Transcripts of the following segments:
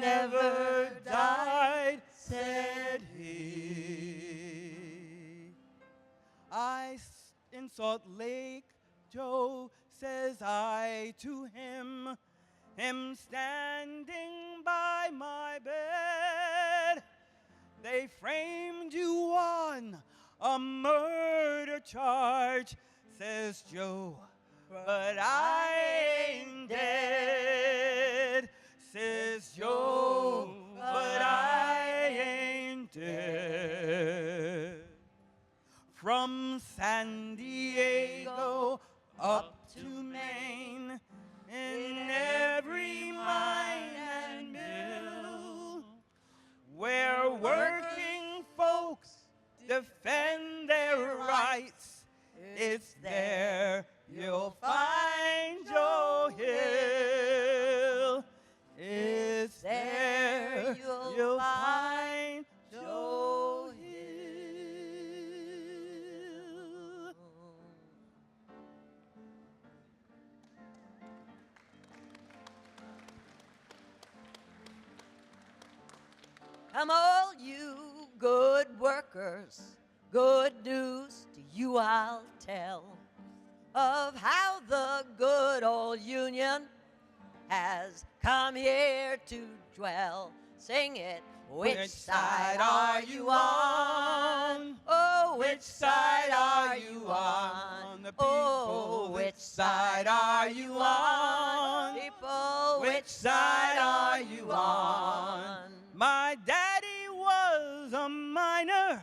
never died, said he. In Salt Lake, Joe, says I to him standing by my bed. They framed you on a murder charge, says Joe, but I ain't dead, says Joe, but I ain't dead. From San Diego up to Maine, in every mine and mill, where working folks defend their rights, it's there you'll find Joe Hill. It's there you'll find Joe Hill. Come all you good workers, good news to you I'll tell of how the good old Union has come here to dwell. Sing it. Which side are you on? Oh, which side are you on? The people, oh, which side are you on? People, which side are you on? My daddy was a miner,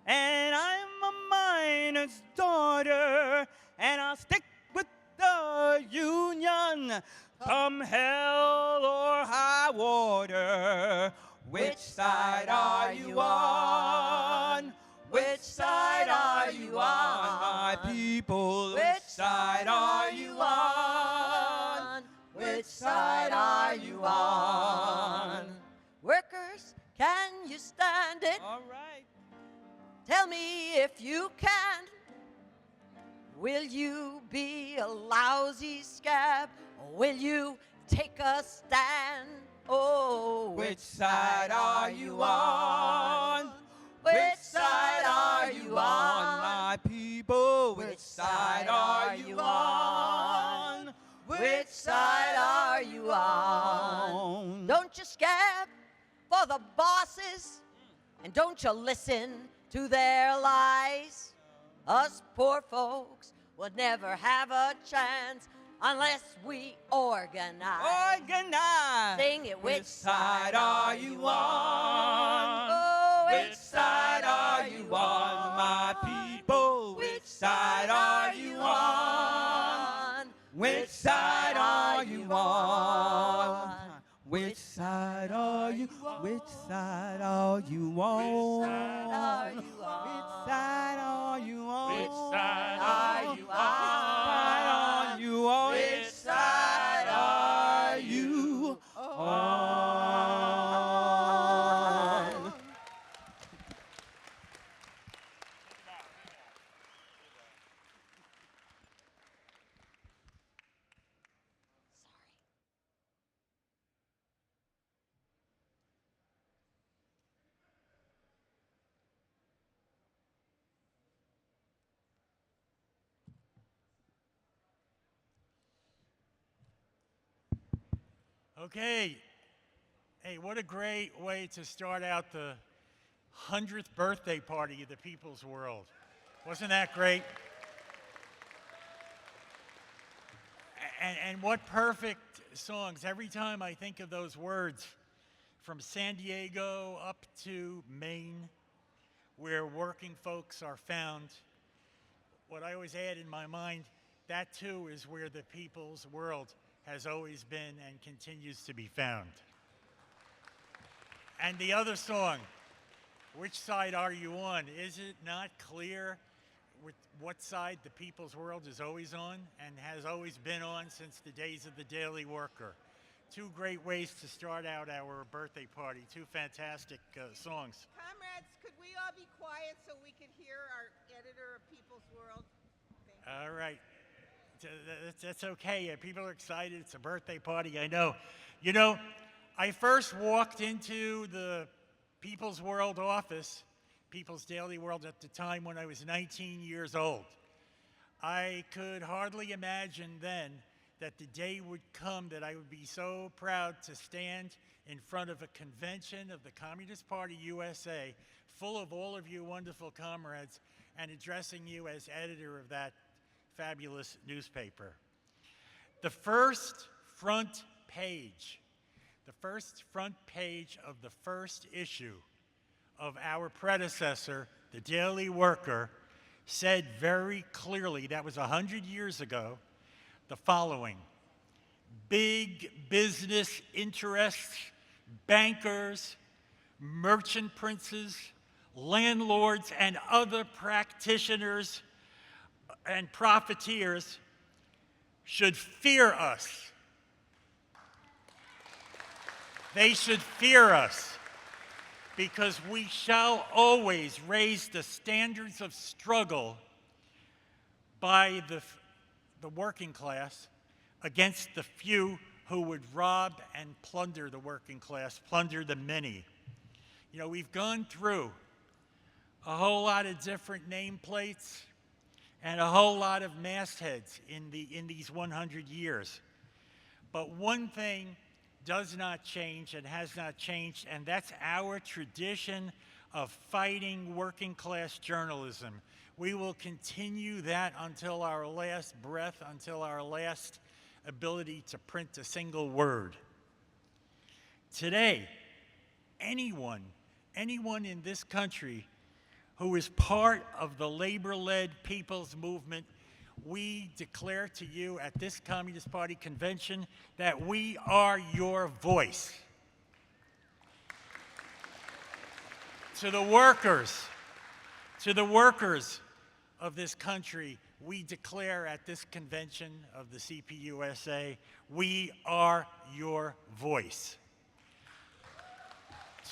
and I'm a miner's daughter, and I'll stick with the Union, come hell or high water. Which side are you on? Which side are you on, my people? Which side are you on? Which side are you on? Workers, can you stand it? All right. Tell me if you can. Will you be a lousy scab, or will you take a stand? Oh, which side are you on? Which side are you on, my people? Which side are you on? Which side are you on? Don't you scab for the bosses, and don't you listen to their lies. Us poor folks would never have a chance unless we organize. Organize. Sing it. Which side are you on? Oh, which side are you on, my people? Which side are you on? Which side are you on? Which side are you? Which side are you on? Which side are you on? Which side are you on? Which side are you on? Okay. Hey, what a great way to start out the 100th birthday party of the People's World. Wasn't that great? And what perfect songs. Every time I think of those words, from San Diego up to Maine, where working folks are found, what I always add in my mind, that too is where the People's World has always been and continues to be found. And the other song, which side are you on? Is it not clear with what side the People's World is always on and has always been on since the days of the Daily Worker? Two great ways to start out our birthday party, two fantastic songs. Comrades, could we all be quiet so we can hear our editor of People's World? All right. That's okay. People are excited. It's a birthday party. I know. You know, I first walked into the People's World office, People's Daily World, at the time when I was 19 years old. I could hardly imagine then that the day would come that I would be so proud to stand in front of a convention of the Communist Party USA, full of all of you wonderful comrades, and addressing you as editor of that fabulous newspaper. The first front page of the first issue of our predecessor, the Daily Worker, said very clearly, that was 100 years ago, the following: big business interests, bankers, merchant princes, landlords, and other practitioners and profiteers should fear us. They should fear us, because we shall always raise the standards of struggle by the working class against the few who would rob and plunder the working class, plunder the many. You know, we've gone through a whole lot of different nameplates and a whole lot of mastheads in these 100 years. But one thing does not change and has not changed, and that's our tradition of fighting working class journalism. We will continue that until our last breath, until our last ability to print a single word. Today, anyone in this country who is part of the labor-led people's movement, we declare to you at this Communist Party convention that we are your voice. To the workers of this country, we declare at this convention of the CPUSA, we are your voice.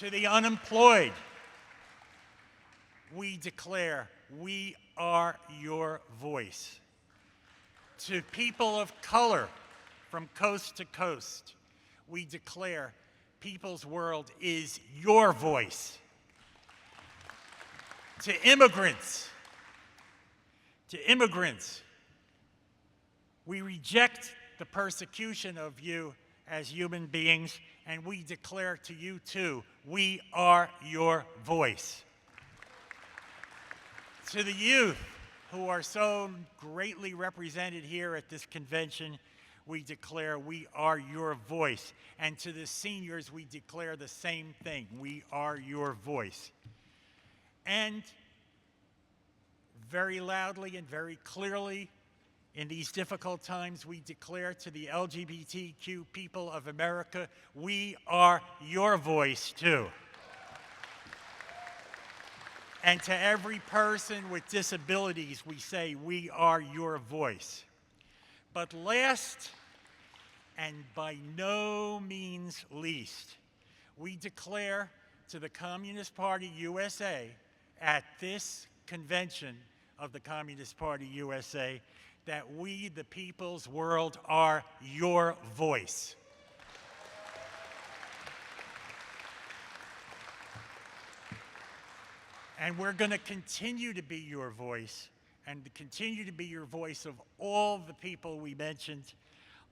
To the unemployed, we declare we are your voice. To people of color from coast to coast, we declare People's World is your voice. To immigrants, we reject the persecution of you as human beings, and we declare to you too, we are your voice. To the youth who are so greatly represented here at this convention, we declare we are your voice. And to the seniors, we declare the same thing, we are your voice. And very loudly and very clearly, in these difficult times, we declare to the LGBTQ people of America, we are your voice too. And to every person with disabilities, we say, we are your voice. But last, and by no means least, we declare to the Communist Party USA at this convention of the Communist Party USA that we, the People's World, are your voice. And we're going to continue to be your voice, and to continue to be your voice of all the people we mentioned,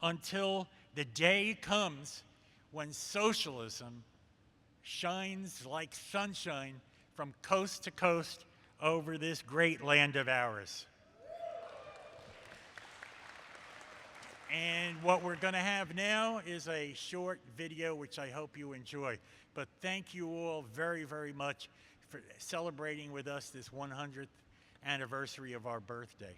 until the day comes when socialism shines like sunshine from coast to coast over this great land of ours. And what we're going to have now is a short video, which I hope you enjoy. But thank you all very, very much for celebrating with us this 100th anniversary of our birthday.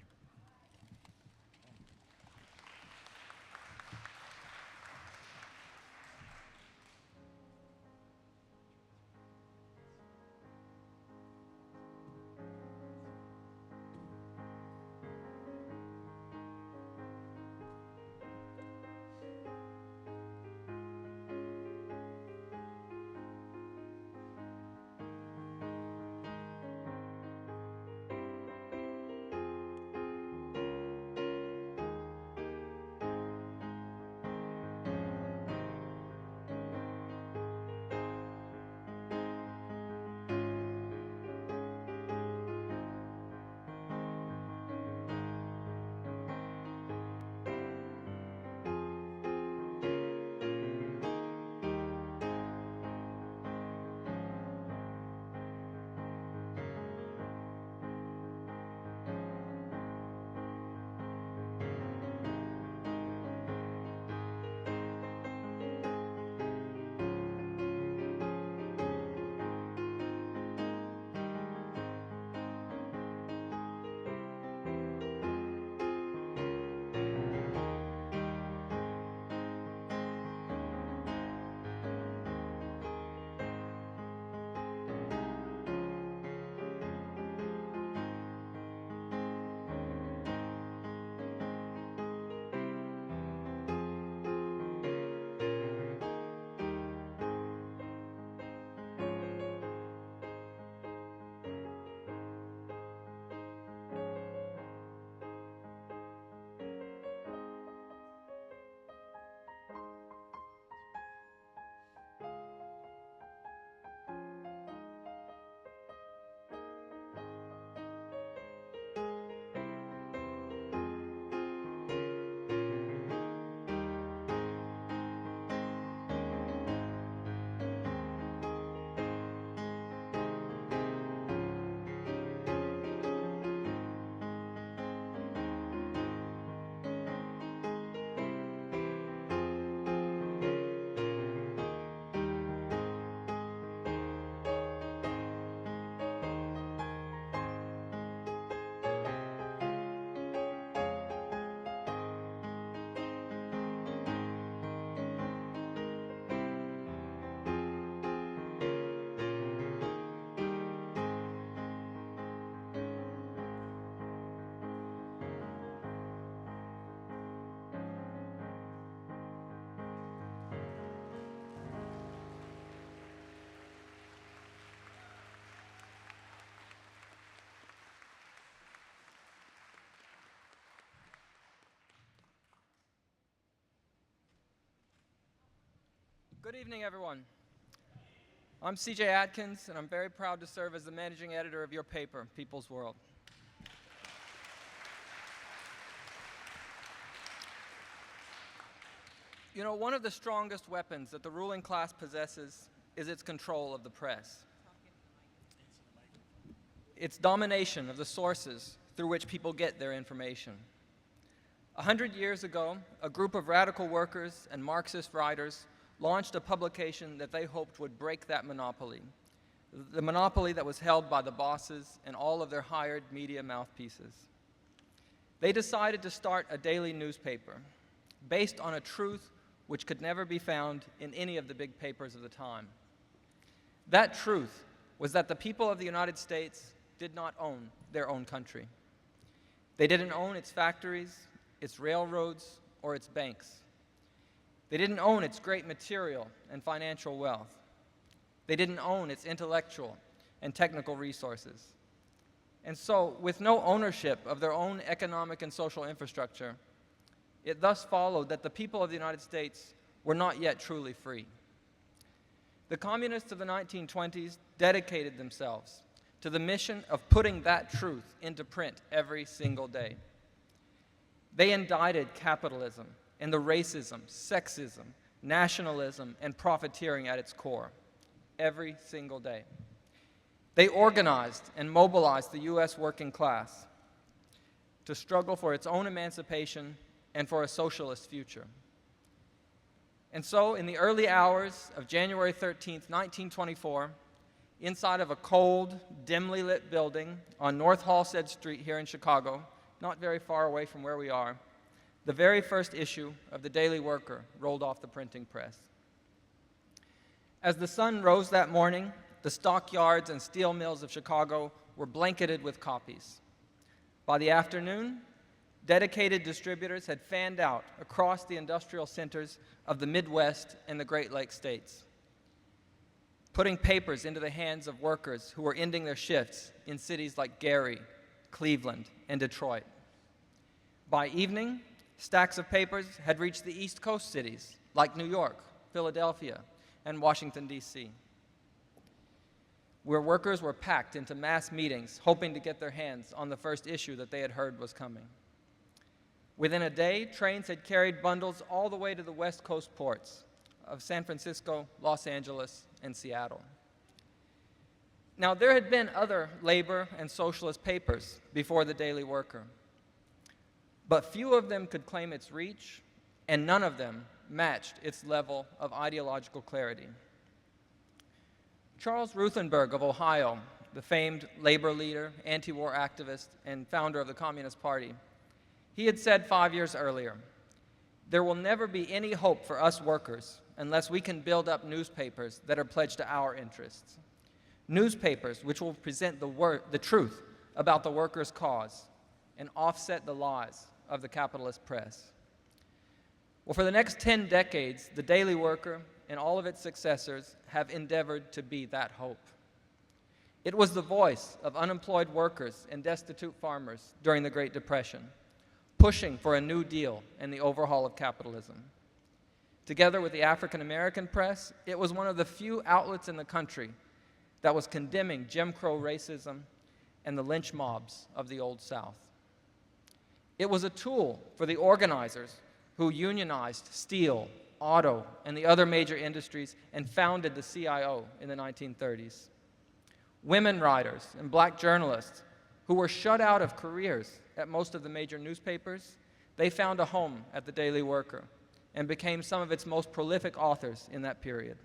Good evening, everyone. I'm CJ Atkins, and I'm very proud to serve as the managing editor of your paper, People's World. You know, one of the strongest weapons that the ruling class possesses is its control of the press. Its domination of the sources through which people get their information. 100 years ago, a group of radical workers and Marxist writers launched a publication that they hoped would break that monopoly, the monopoly that was held by the bosses and all of their hired media mouthpieces. They decided to start a daily newspaper based on a truth which could never be found in any of the big papers of the time. That truth was that the people of the United States did not own their own country. They didn't own its factories, its railroads, or its banks. They didn't own its great material and financial wealth. They didn't own its intellectual and technical resources. And so, with no ownership of their own economic and social infrastructure, it thus followed that the people of the United States were not yet truly free. The communists of the 1920s dedicated themselves to the mission of putting that truth into print every single day. They indicted capitalism and the racism, sexism, nationalism, and profiteering at its core every single day. They organized and mobilized the U.S. working class to struggle for its own emancipation and for a socialist future. And so, in the early hours of January 13th, 1924, inside of a cold, dimly lit building on North Halsted Street here in Chicago, not very far away from where we are, the very first issue of the Daily Worker rolled off the printing press. As the sun rose that morning, the stockyards and steel mills of Chicago were blanketed with copies. By the afternoon, dedicated distributors had fanned out across the industrial centers of the Midwest and the Great Lakes states, putting papers into the hands of workers who were ending their shifts in cities like Gary, Cleveland, and Detroit. By evening, stacks of papers had reached the East Coast cities like New York, Philadelphia, and Washington, D.C., where workers were packed into mass meetings hoping to get their hands on the first issue that they had heard was coming. Within a day, trains had carried bundles all the way to the West Coast ports of San Francisco, Los Angeles, and Seattle. Now, there had been other labor and socialist papers before the Daily Worker, but few of them could claim its reach, and none of them matched its level of ideological clarity. Charles Ruthenberg of Ohio, the famed labor leader, anti-war activist, and founder of the Communist Party, he had said 5 years earlier, "There will never be any hope for us workers unless we can build up newspapers that are pledged to our interests. Newspapers which will present the truth about the workers' cause and offset the lies of the capitalist press." Well, for the next 10 decades, the Daily Worker and all of its successors have endeavored to be that hope. It was the voice of unemployed workers and destitute farmers during the Great Depression, pushing for a new deal and the overhaul of capitalism. Together with the African American press, it was one of the few outlets in the country that was condemning Jim Crow racism and the lynch mobs of the Old South. It was a tool for the organizers who unionized steel, auto, and the other major industries and founded the CIO in the 1930s. Women writers and black journalists who were shut out of careers at most of the major newspapers, they found a home at the Daily Worker and became some of its most prolific authors in that period.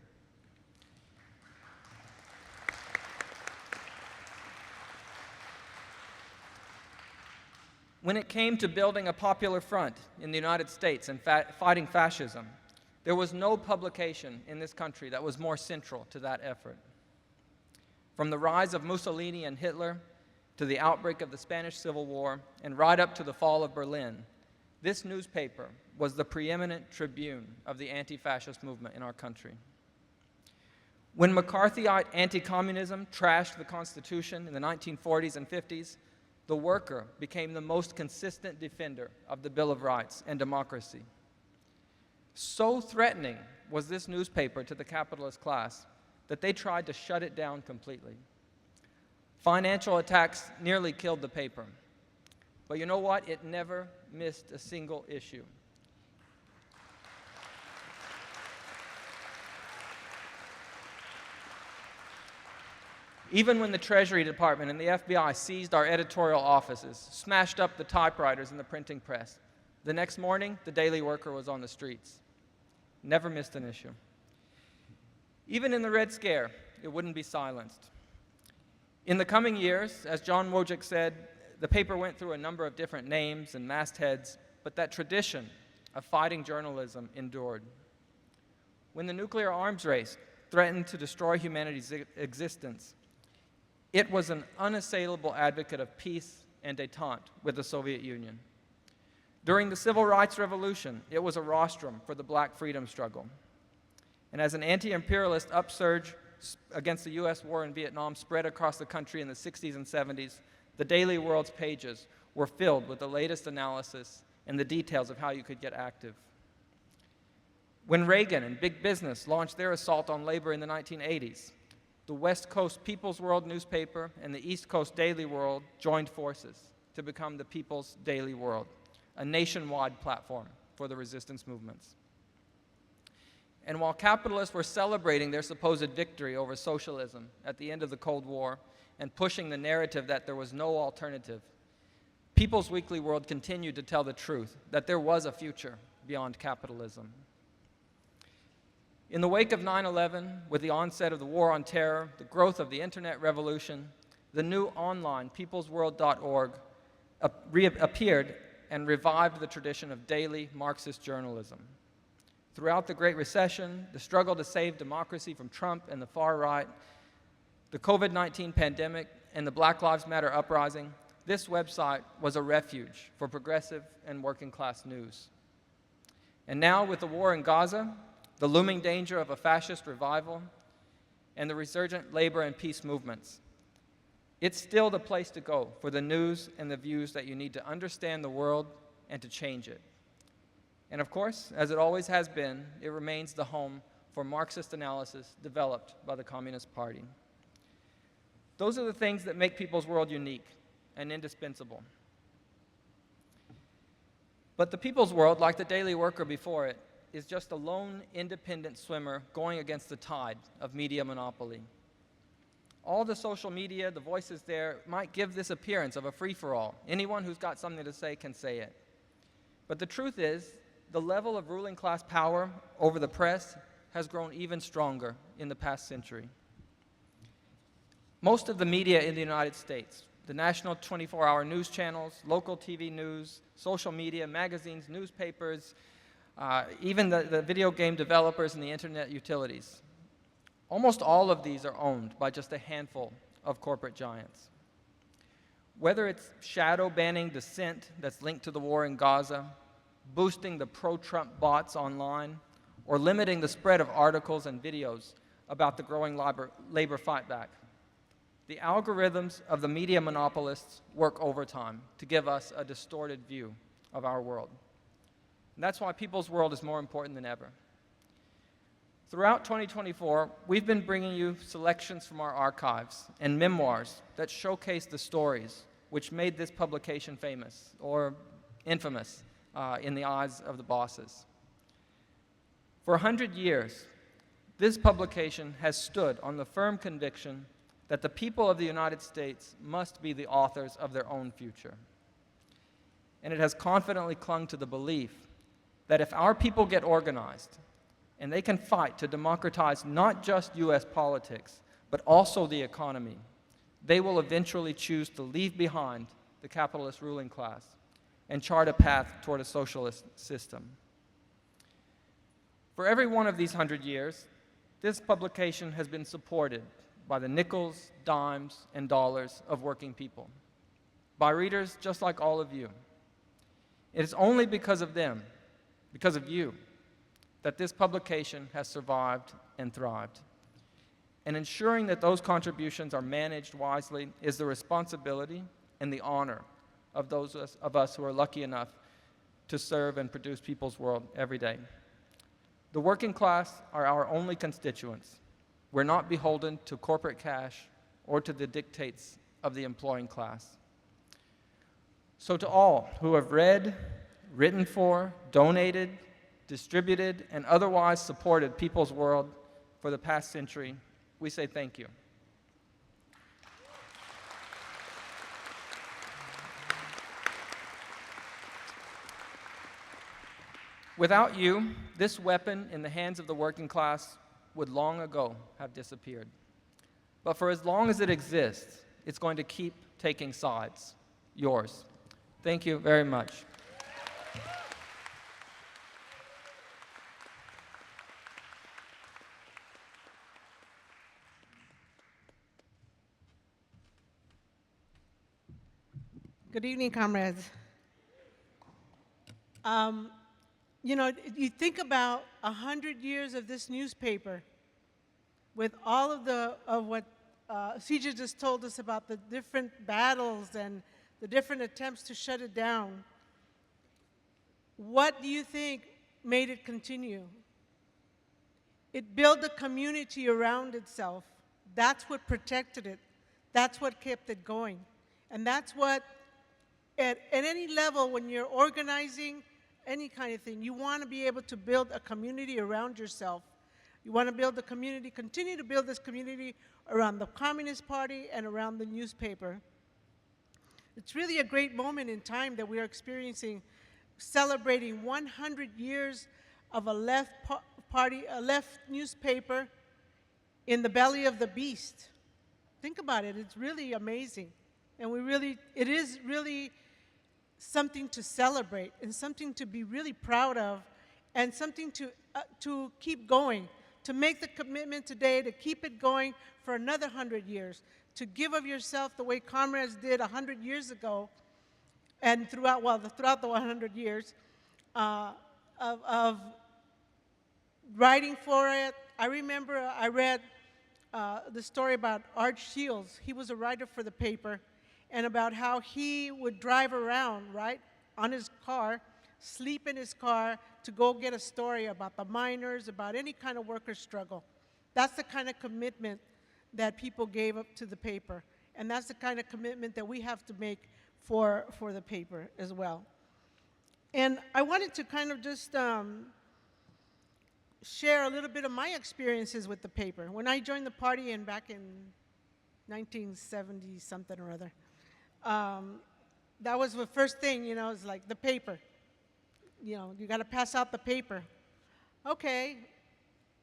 When it came to building a popular front in the United States and fighting fascism, there was no publication in this country that was more central to that effort. From the rise of Mussolini and Hitler to the outbreak of the Spanish Civil War and right up to the fall of Berlin, this newspaper was the preeminent tribune of the anti-fascist movement in our country. When McCarthyite anti-communism trashed the Constitution in the 1940s and 50s, the Worker became the most consistent defender of the Bill of Rights and democracy. So threatening was this newspaper to the capitalist class that they tried to shut it down completely. Financial attacks nearly killed the paper. But you know what? It never missed a single issue. Even when the Treasury Department and the FBI seized our editorial offices, smashed up the typewriters in the printing press, the next morning, the Daily Worker was on the streets. Never missed an issue. Even in the Red Scare, it wouldn't be silenced. In the coming years, as John Wojcik said, the paper went through a number of different names and mastheads, but that tradition of fighting journalism endured. When the nuclear arms race threatened to destroy humanity's existence, it was an unassailable advocate of peace and détente with the Soviet Union. During the Civil Rights Revolution, it was a rostrum for the black freedom struggle. And as an anti-imperialist upsurge against the US war in Vietnam spread across the country in the 60s and 70s, the Daily World's pages were filled with the latest analysis and the details of how you could get active. When Reagan and big business launched their assault on labor in the 1980s, the West Coast People's World newspaper and the East Coast Daily World joined forces to become the People's Daily World, a nationwide platform for the resistance movements. And while capitalists were celebrating their supposed victory over socialism at the end of the Cold War and pushing the narrative that there was no alternative, People's Weekly World continued to tell the truth that there was a future beyond capitalism. In the wake of 9/11, with the onset of the War on Terror, the growth of the Internet revolution, the new online peoplesworld.org appeared and revived the tradition of daily Marxist journalism. Throughout the Great Recession, the struggle to save democracy from Trump and the far right, the COVID-19 pandemic, and the Black Lives Matter uprising, this website was a refuge for progressive and working-class news. And now, with the war in Gaza, the looming danger of a fascist revival, and the resurgent labor and peace movements, it's still the place to go for the news and the views that you need to understand the world and to change it. And of course, as it always has been, it remains the home for Marxist analysis developed by the Communist Party. Those are the things that make People's World unique and indispensable. But the People's World, like the Daily Worker before it, is just a lone, independent swimmer going against the tide of media monopoly. All the social media, the voices there, might give this appearance of a free-for-all. Anyone who's got something to say can say it. But the truth is, the level of ruling class power over the press has grown even stronger in the past century. Most of the media in the United States, the national 24-hour news channels, local TV news, social media, magazines, newspapers, even the video game developers and the internet utilities, almost all of these are owned by just a handful of corporate giants. Whether it's shadow banning dissent that's linked to the war in Gaza, boosting the pro-Trump bots online, or limiting the spread of articles and videos about the growing labor fight back, the algorithms of the media monopolists work overtime to give us a distorted view of our world. And that's why People's World is more important than ever. Throughout 2024, we've been bringing you selections from our archives and memoirs that showcase the stories which made this publication famous or infamous in the eyes of the bosses. For 100 years, this publication has stood on the firm conviction that the people of the United States must be the authors of their own future. And it has confidently clung to the belief that if our people get organized and they can fight to democratize not just US politics, but also the economy, they will eventually choose to leave behind the capitalist ruling class and chart a path toward a socialist system. For every one of these 100 years, this publication has been supported by the nickels, dimes, and dollars of working people, by readers just like all of you. It is only because of them, because of you, that this publication has survived and thrived. And ensuring that those contributions are managed wisely is the responsibility and the honor of those of us who are lucky enough to serve and produce People's World every day. The working class are our only constituents. We're not beholden to corporate cash or to the dictates of the employing class. So to all who have read, written for, donated, distributed, and otherwise supported People's World for the past century, we say thank you. Without you, this weapon in the hands of the working class would long ago have disappeared. But for as long as it exists, it's going to keep taking sides. Yours. Thank you very much. Good evening, comrades. You know, you think about 100 years of this newspaper with all of what CJ just told us about the different battles and the different attempts to shut it down. What do you think made it continue? It built a community around itself. That's what protected it. That's what kept it going. And that's what, at any level, when you're organizing any kind of thing, you want to be able to build a community around yourself. You want to build a community, continue to build this community around the Communist Party and around the newspaper. It's really a great moment in time that we are experiencing, celebrating 100 years of a left newspaper in the belly of the beast. Think about it, it's really amazing. And it is really something to celebrate and something to be really proud of and something to keep going, to make the commitment today to keep it going for another 100 years, to give of yourself the way comrades did 100 years ago and throughout the 100 years of writing for it. I remember I read the story about Art Shields. He was a writer for the paper, and about how he would drive around, right, on his car, sleep in his car to go get a story about the miners, about any kind of worker struggle. That's the kind of commitment that people gave up to the paper. And that's the kind of commitment that we have to make for the paper as well. And I wanted to kind of just share a little bit of my experiences with the paper. When I joined the party back in 1970 something or other, that was the first thing, you know, it's like the paper. You know, you got to pass out the paper. Okay,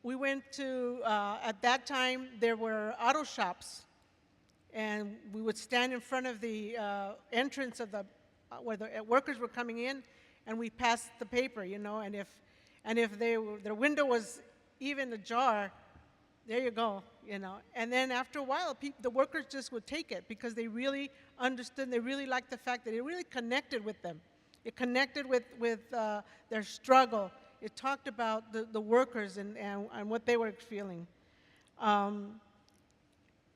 we went to, at that time, there were auto shops, and we would stand in front of the entrance of where the workers were coming in, and we passed the paper, you know, and if their window was even ajar, there you go, you know. And then after a while, the workers just would take it because they really understood, they really liked the fact that it really connected with them. It connected with their struggle. It talked about the workers and what they were feeling.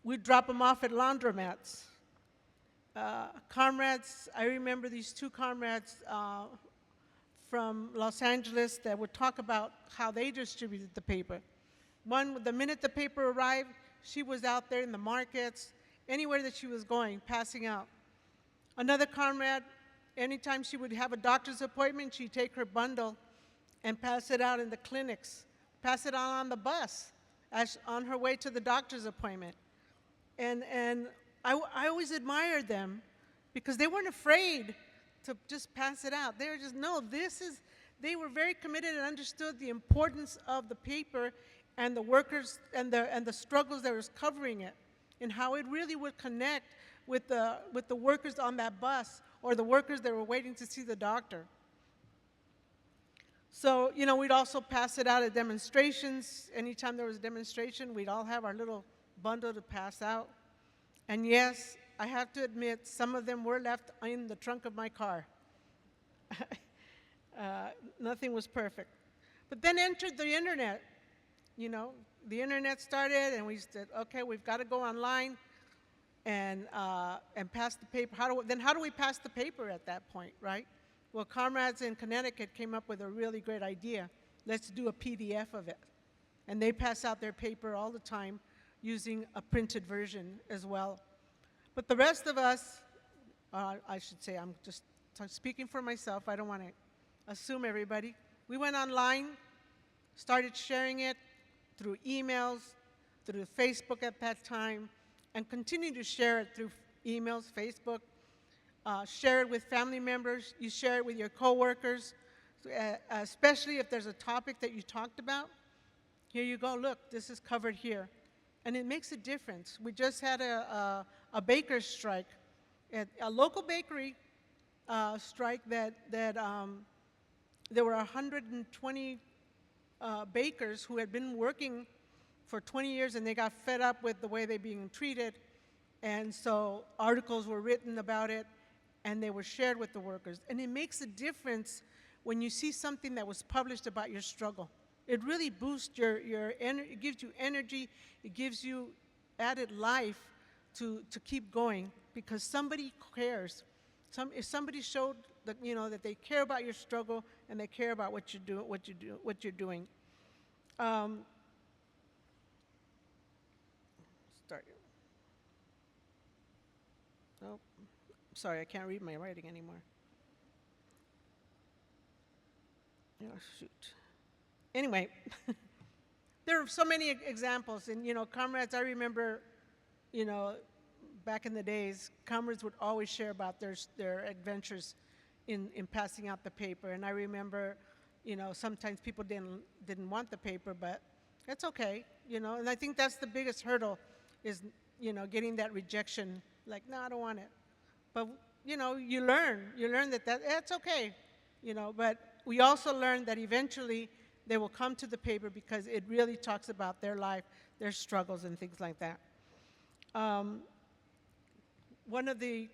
We'd drop them off at laundromats. Comrades, I remember these two comrades from Los Angeles that would talk about how they distributed the paper. One, the minute the paper arrived, she was out there in the markets, anywhere that she was going, passing out. Another comrade, anytime she would have a doctor's appointment, she'd take her bundle and pass it out in the clinics, pass it on the bus on her way to the doctor's appointment. And I always admired them because they weren't afraid to just pass it out. They were just, no, they were very committed and understood the importance of the paper and the workers and the struggles that was covering it, and how it really would connect with the workers on that bus or the workers that were waiting to see the doctor. So, you know, we'd also pass it out at demonstrations. Anytime there was a demonstration, we'd all have our little bundle to pass out. And yes, I have to admit, some of them were left in the trunk of my car. Nothing was perfect. But then entered the internet. You know, the internet started, and we said, okay, we've got to go online and pass the paper. How do we pass the paper at that point, right? Well, comrades in Connecticut came up with a really great idea. let's do a PDF of it. And they pass out their paper all the time using a printed version as well. But the rest of us, I should say, I'm just speaking for myself, I don't want to assume everybody. We went online, started sharing it through emails, through Facebook at that time, and continue to share it through emails, Facebook, share it with family members, you share it with your coworkers, especially if there's a topic that you talked about. Here you go, look, this is covered here. And it makes a difference. We just had a baker's strike, a local bakery strike that there were 120 bakers who had been working for 20 years, and they got fed up with the way they're being treated. And so articles were written about it, and they were shared with the workers. And it makes a difference when you see something that was published about your struggle. It really boosts your energy, it gives you energy, it gives you added life to keep going, because somebody cares. If somebody showed that, you know, that they care about your struggle and they care about what you're doing. Oh, sorry, I can't read my writing anymore. Oh, shoot. Anyway, there are so many examples, and, you know, comrades, I remember, you know, back in the days, comrades would always share about their adventures in passing out the paper, and I remember, you know, sometimes people didn't want the paper, but that's okay, you know, and I think that's the biggest hurdle is, you know, getting that rejection, like, no, I don't want it. But, you know, you learn that that's okay, you know, but we also learn that eventually they will come to the paper because it really talks about their life, their struggles, and things like that. One of the,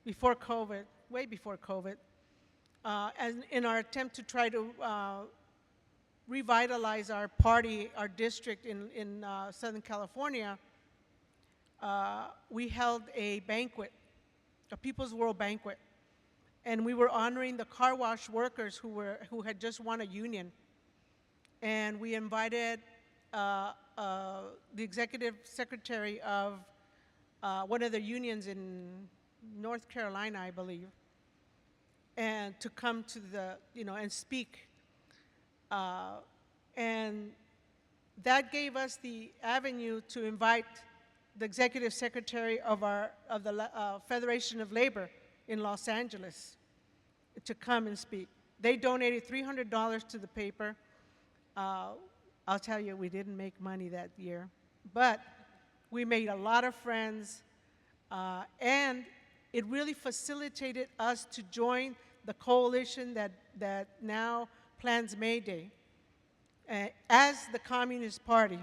before COVID, way before COVID, as in our attempt to try to revitalize our party, our district in Southern California, we held a banquet, a People's World Banquet, and we were honoring the car wash workers who had just won a union. And we invited the executive secretary of one of the unions in North Carolina, I believe, and to come to the, you know, and speak. And that gave us the avenue to invite the executive secretary of the Federation of Labor in Los Angeles to come and speak. They donated $300 to the paper. I'll tell you, we didn't make money that year, but we made a lot of friends, and it really facilitated us to join the coalition that now plans May Day as the Communist Party.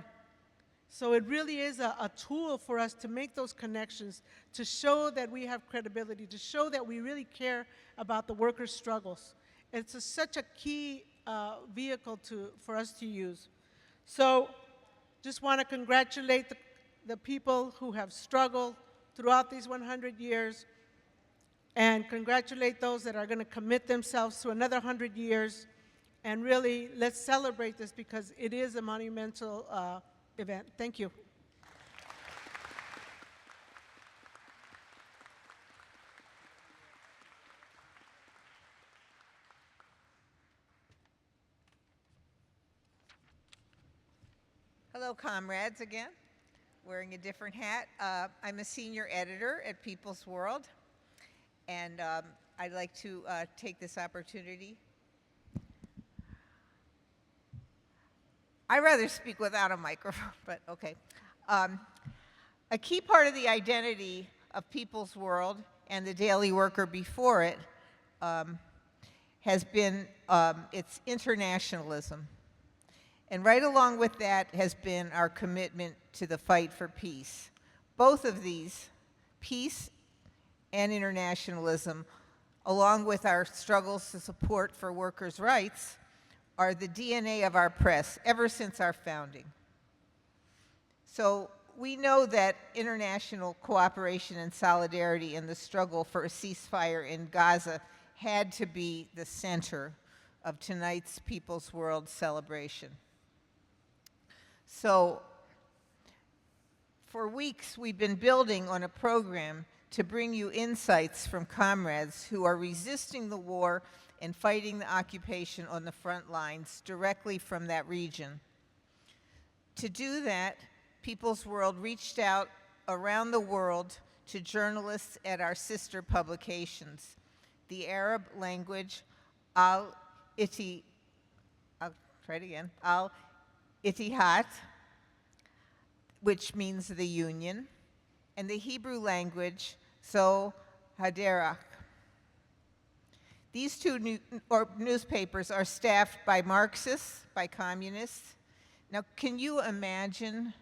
So it really is a tool for us to make those connections, to show that we have credibility, to show that we really care about the workers' struggles. It's such a key vehicle for us to use. So just want to congratulate the people who have struggled throughout these 100 years, and congratulate those that are going to commit themselves to another 100 years. And really, let's celebrate this because it is a monumental event. Thank you. Hello, comrades, again. Wearing a different hat. I'm a senior editor at People's World, and I'd like to take this opportunity. I'd rather speak without a microphone, but okay. A key part of the identity of People's World and the Daily Worker before it has been its internationalism. And right along with that has been our commitment to the fight for peace. Both of these, peace and internationalism, along with our struggles to support for workers' rights, are the DNA of our press ever since our founding. So we know that international cooperation and solidarity in the struggle for a ceasefire in Gaza had to be the center of tonight's People's World celebration. So, for weeks, we've been building on a program to bring you insights from comrades who are resisting the war and fighting the occupation on the front lines directly from that region. To do that, People's World reached out around the world to journalists at our sister publications, the Arab language Al-Ittihad, which means the Union, and the Hebrew language, so Haderach. These two newspapers are staffed by Marxists, by communists. Now, can you imagine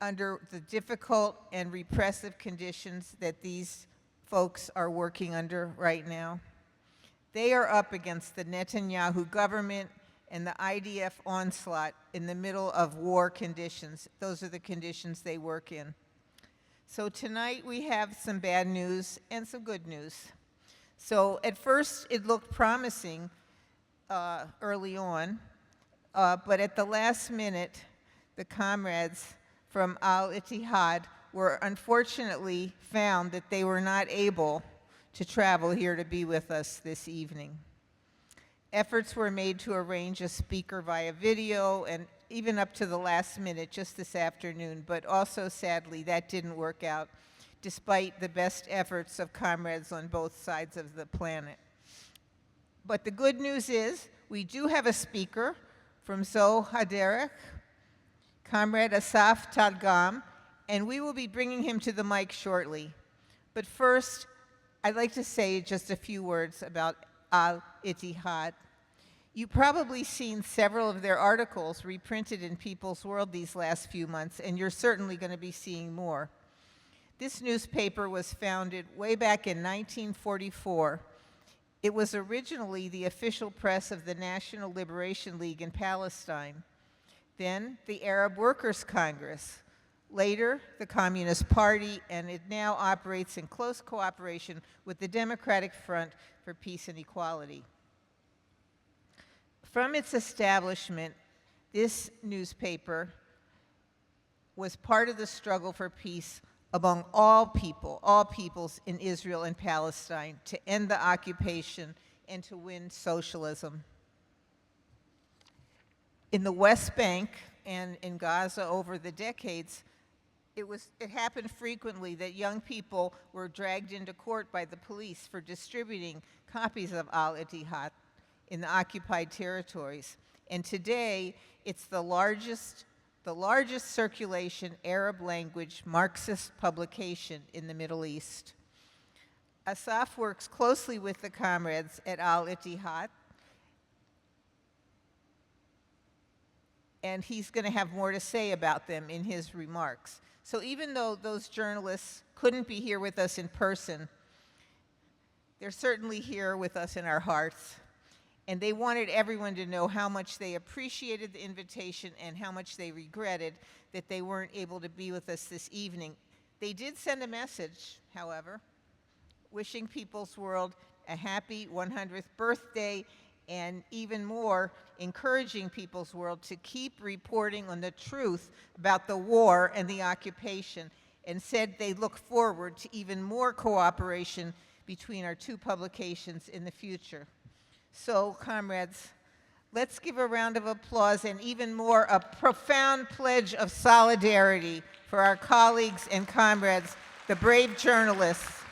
under the difficult and repressive conditions that these folks are working under right now? They are up against the Netanyahu government and the IDF onslaught in the middle of war conditions. Those are the conditions they work in. So tonight we have some bad news and some good news. So at first it looked promising early on, but at the last minute, the comrades from Al-Ittihad were unfortunately found that they were not able to travel here to be with us this evening. Efforts were made to arrange a speaker via video and even up to the last minute just this afternoon, but also sadly that didn't work out despite the best efforts of comrades on both sides of the planet. But the good news is we do have a speaker from Zo Haderach, Comrade Asaf Talgam, and we will be bringing him to the mic shortly. But first, I'd like to say just a few words about Al-Ittihad. You've probably seen several of their articles reprinted in People's World these last few months, and you're certainly going to be seeing more. This newspaper was founded way back in 1944. It was originally the official press of the National Liberation League in Palestine, then the Arab Workers' Congress, later the Communist Party, and it now operates in close cooperation with the Democratic Front for Peace and Equality. From its establishment, this newspaper was part of the struggle for peace among all peoples in Israel and Palestine, to end the occupation and to win socialism. In the West Bank and in Gaza over the decades, it happened frequently that young people were dragged into court by the police for distributing copies of Al-Ittihad in the occupied territories. And today, it's the largest circulation Arab language Marxist publication in the Middle East. Asaf works closely with the comrades at Al-Ittihad, and he's going to have more to say about them in his remarks. So even though those journalists couldn't be here with us in person, they're certainly here with us in our hearts. And they wanted everyone to know how much they appreciated the invitation and how much they regretted that they weren't able to be with us this evening. They did send a message, however, wishing People's World a happy 100th birthday, and even more, encouraging People's World to keep reporting on the truth about the war and the occupation, and said they look forward to even more cooperation between our two publications in the future. So, comrades, let's give a round of applause and even more a profound pledge of solidarity for our colleagues and comrades, the brave journalists.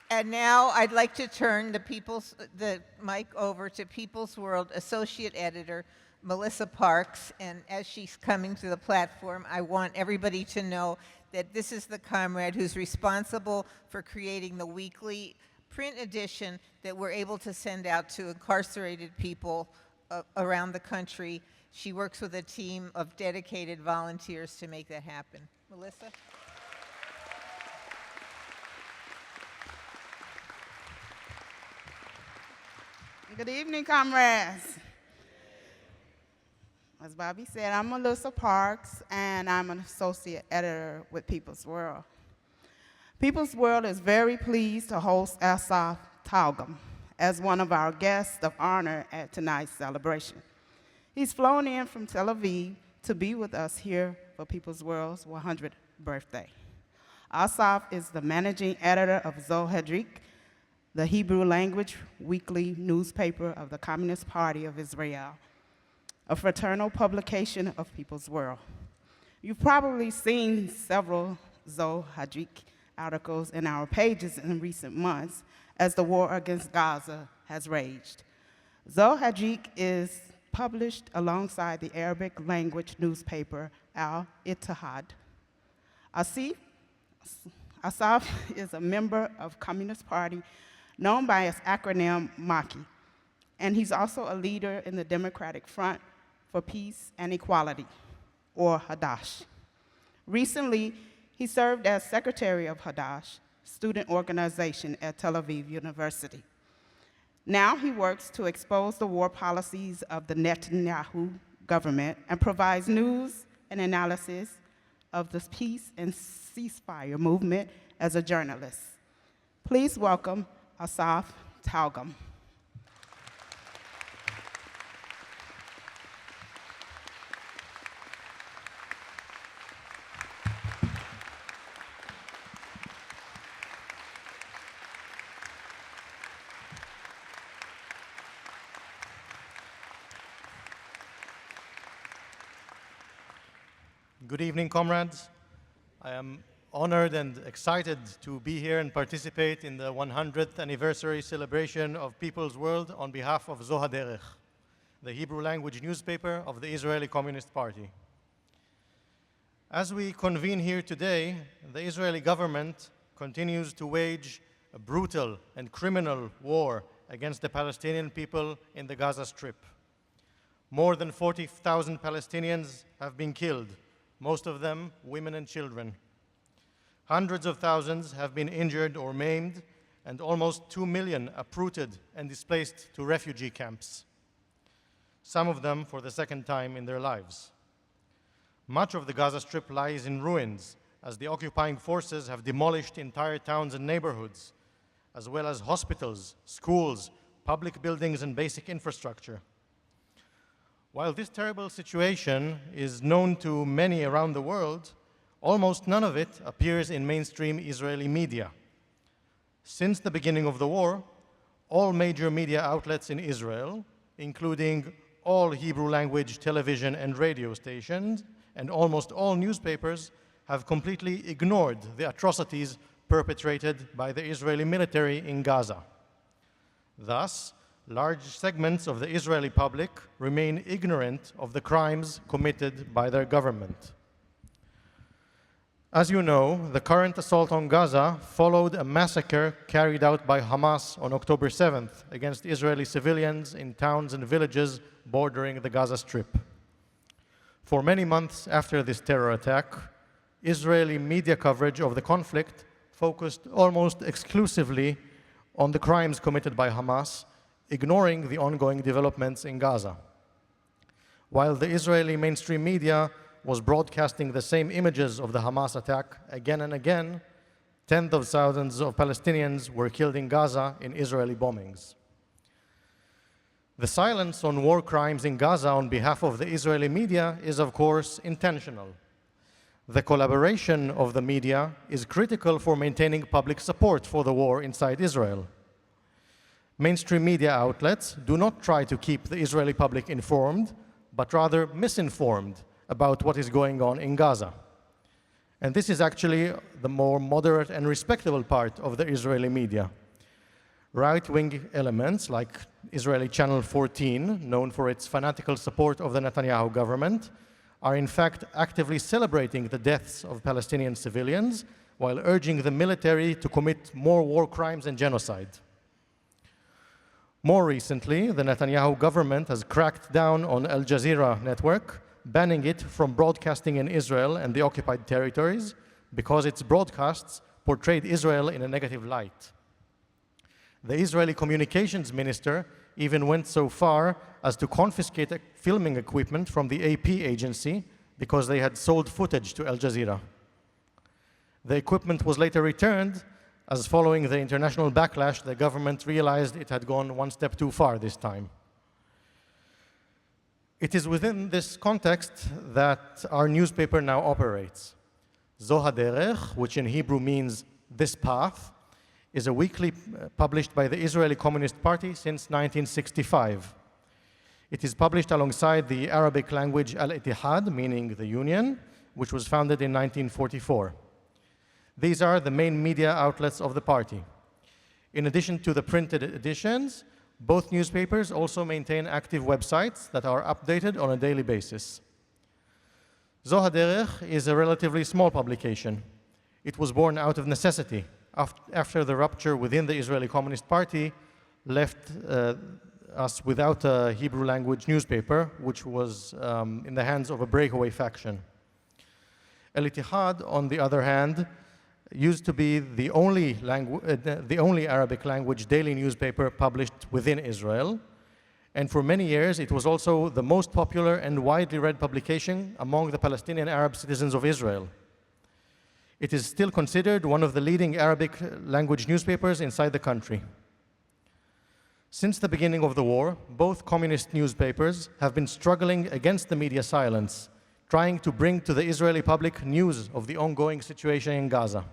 And now I'd like to turn the mic over to People's World Associate Editor, Melissa Parks. And as she's coming to the platform, I want everybody to know that this is the comrade who's responsible for creating the weekly print edition that we're able to send out to incarcerated people around the country. She works with a team of dedicated volunteers to make that happen. Melissa? Good evening, comrades. As Bobby said, I'm Melissa Parks, and I'm an associate editor with People's World. People's World is very pleased to host Asaf Talgam as one of our guests of honor at tonight's celebration. He's flown in from Tel Aviv to be with us here for People's World's 100th birthday. Asaf is the managing editor of Zohadrik, the Hebrew language weekly newspaper of the Communist Party of Israel, a fraternal publication of People's World. You've probably seen several Zohadrik articles in our pages in recent months as the war against Gaza has raged. Zohadrik is published alongside the Arabic language newspaper Al-Ittihad. Asaf is a member of Communist Party known by its acronym MAKI, and he's also a leader in the Democratic Front for Peace and Equality, or Hadash. Recently, he served as secretary of Hadash, student organization at Tel Aviv University. Now he works to expose the war policies of the Netanyahu government and provides news and analysis of the peace and ceasefire movement as a journalist. Please welcome Asaf Talgam. Good evening, comrades. I am honored and excited to be here and participate in the 100th anniversary celebration of People's World on behalf of Zohaderech, the Hebrew language newspaper of the Israeli Communist Party. As we convene here today, the Israeli government continues to wage a brutal and criminal war against the Palestinian people in the Gaza Strip. More than 40,000 Palestinians have been killed, most of them women and children. Hundreds of thousands have been injured or maimed, and almost 2 million uprooted and displaced to refugee camps, some of them for the second time in their lives. Much of the Gaza Strip lies in ruins, as the occupying forces have demolished entire towns and neighborhoods, as well as hospitals, schools, public buildings, and basic infrastructure. While this terrible situation is known to many around the world, almost none of it appears in mainstream Israeli media. Since the beginning of the war, all major media outlets in Israel, including all Hebrew language television and radio stations, and almost all newspapers, have completely ignored the atrocities perpetrated by the Israeli military in Gaza. Thus, large segments of the Israeli public remain ignorant of the crimes committed by their government. As you know, the current assault on Gaza followed a massacre carried out by Hamas on October 7th against Israeli civilians in towns and villages bordering the Gaza Strip. For many months after this terror attack, Israeli media coverage of the conflict focused almost exclusively on the crimes committed by Hamas, ignoring the ongoing developments in Gaza. While the Israeli mainstream media was broadcasting the same images of the Hamas attack again and again, tens of thousands of Palestinians were killed in Gaza in Israeli bombings. The silence on war crimes in Gaza on behalf of the Israeli media is, of course, intentional. The collaboration of the media is critical for maintaining public support for the war inside Israel. Mainstream media outlets do not try to keep the Israeli public informed, but rather misinformed about what is going on in Gaza. And this is actually the more moderate and respectable part of the Israeli media. Right-wing elements like Israeli Channel 14, known for its fanatical support of the Netanyahu government, are in fact actively celebrating the deaths of Palestinian civilians while urging the military to commit more war crimes and genocide. More recently, the Netanyahu government has cracked down on Al Jazeera network, banning it from broadcasting in Israel and the occupied territories because its broadcasts portrayed Israel in a negative light. The Israeli communications minister even went so far as to confiscate filming equipment from the AP agency because they had sold footage to Al Jazeera. The equipment was later returned, as following the international backlash, the government realized it had gone one step too far this time. It is within this context that our newspaper now operates. Zo HaDerech, which in Hebrew means this path, is a weekly published by the Israeli Communist Party since 1965. It is published alongside the Arabic language Al-Ittihad, meaning the Union, which was founded in 1944. These are the main media outlets of the party. In addition to the printed editions, both newspapers also maintain active websites that are updated on a daily basis. Zo HaDerech is a relatively small publication. It was born out of necessity after the rupture within the Israeli Communist Party left us without a Hebrew language newspaper, which was in the hands of a breakaway faction. Al-Ittihad, on the other hand, used to be the only Arabic language daily newspaper published within Israel. And for many years, it was also the most popular and widely read publication among the Palestinian Arab citizens of Israel. It is still considered one of the leading Arabic language newspapers inside the country. Since the beginning of the war, both communist newspapers have been struggling against the media silence, trying to bring to the Israeli public news of the ongoing situation in Gaza.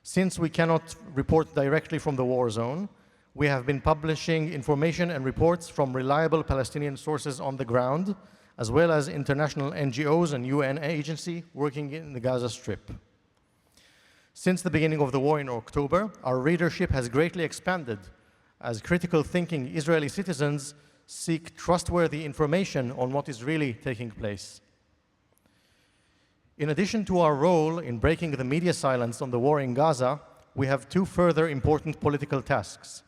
Since we cannot report directly from the war zone, we have been publishing information and reports from reliable Palestinian sources on the ground, as well as international NGOs and UN agencies working in the Gaza Strip. Since the beginning of the war in October, our readership has greatly expanded as critical thinking Israeli citizens seek trustworthy information on what is really taking place. In addition to our role in breaking the media silence on the war in Gaza, we have two further important political tasks: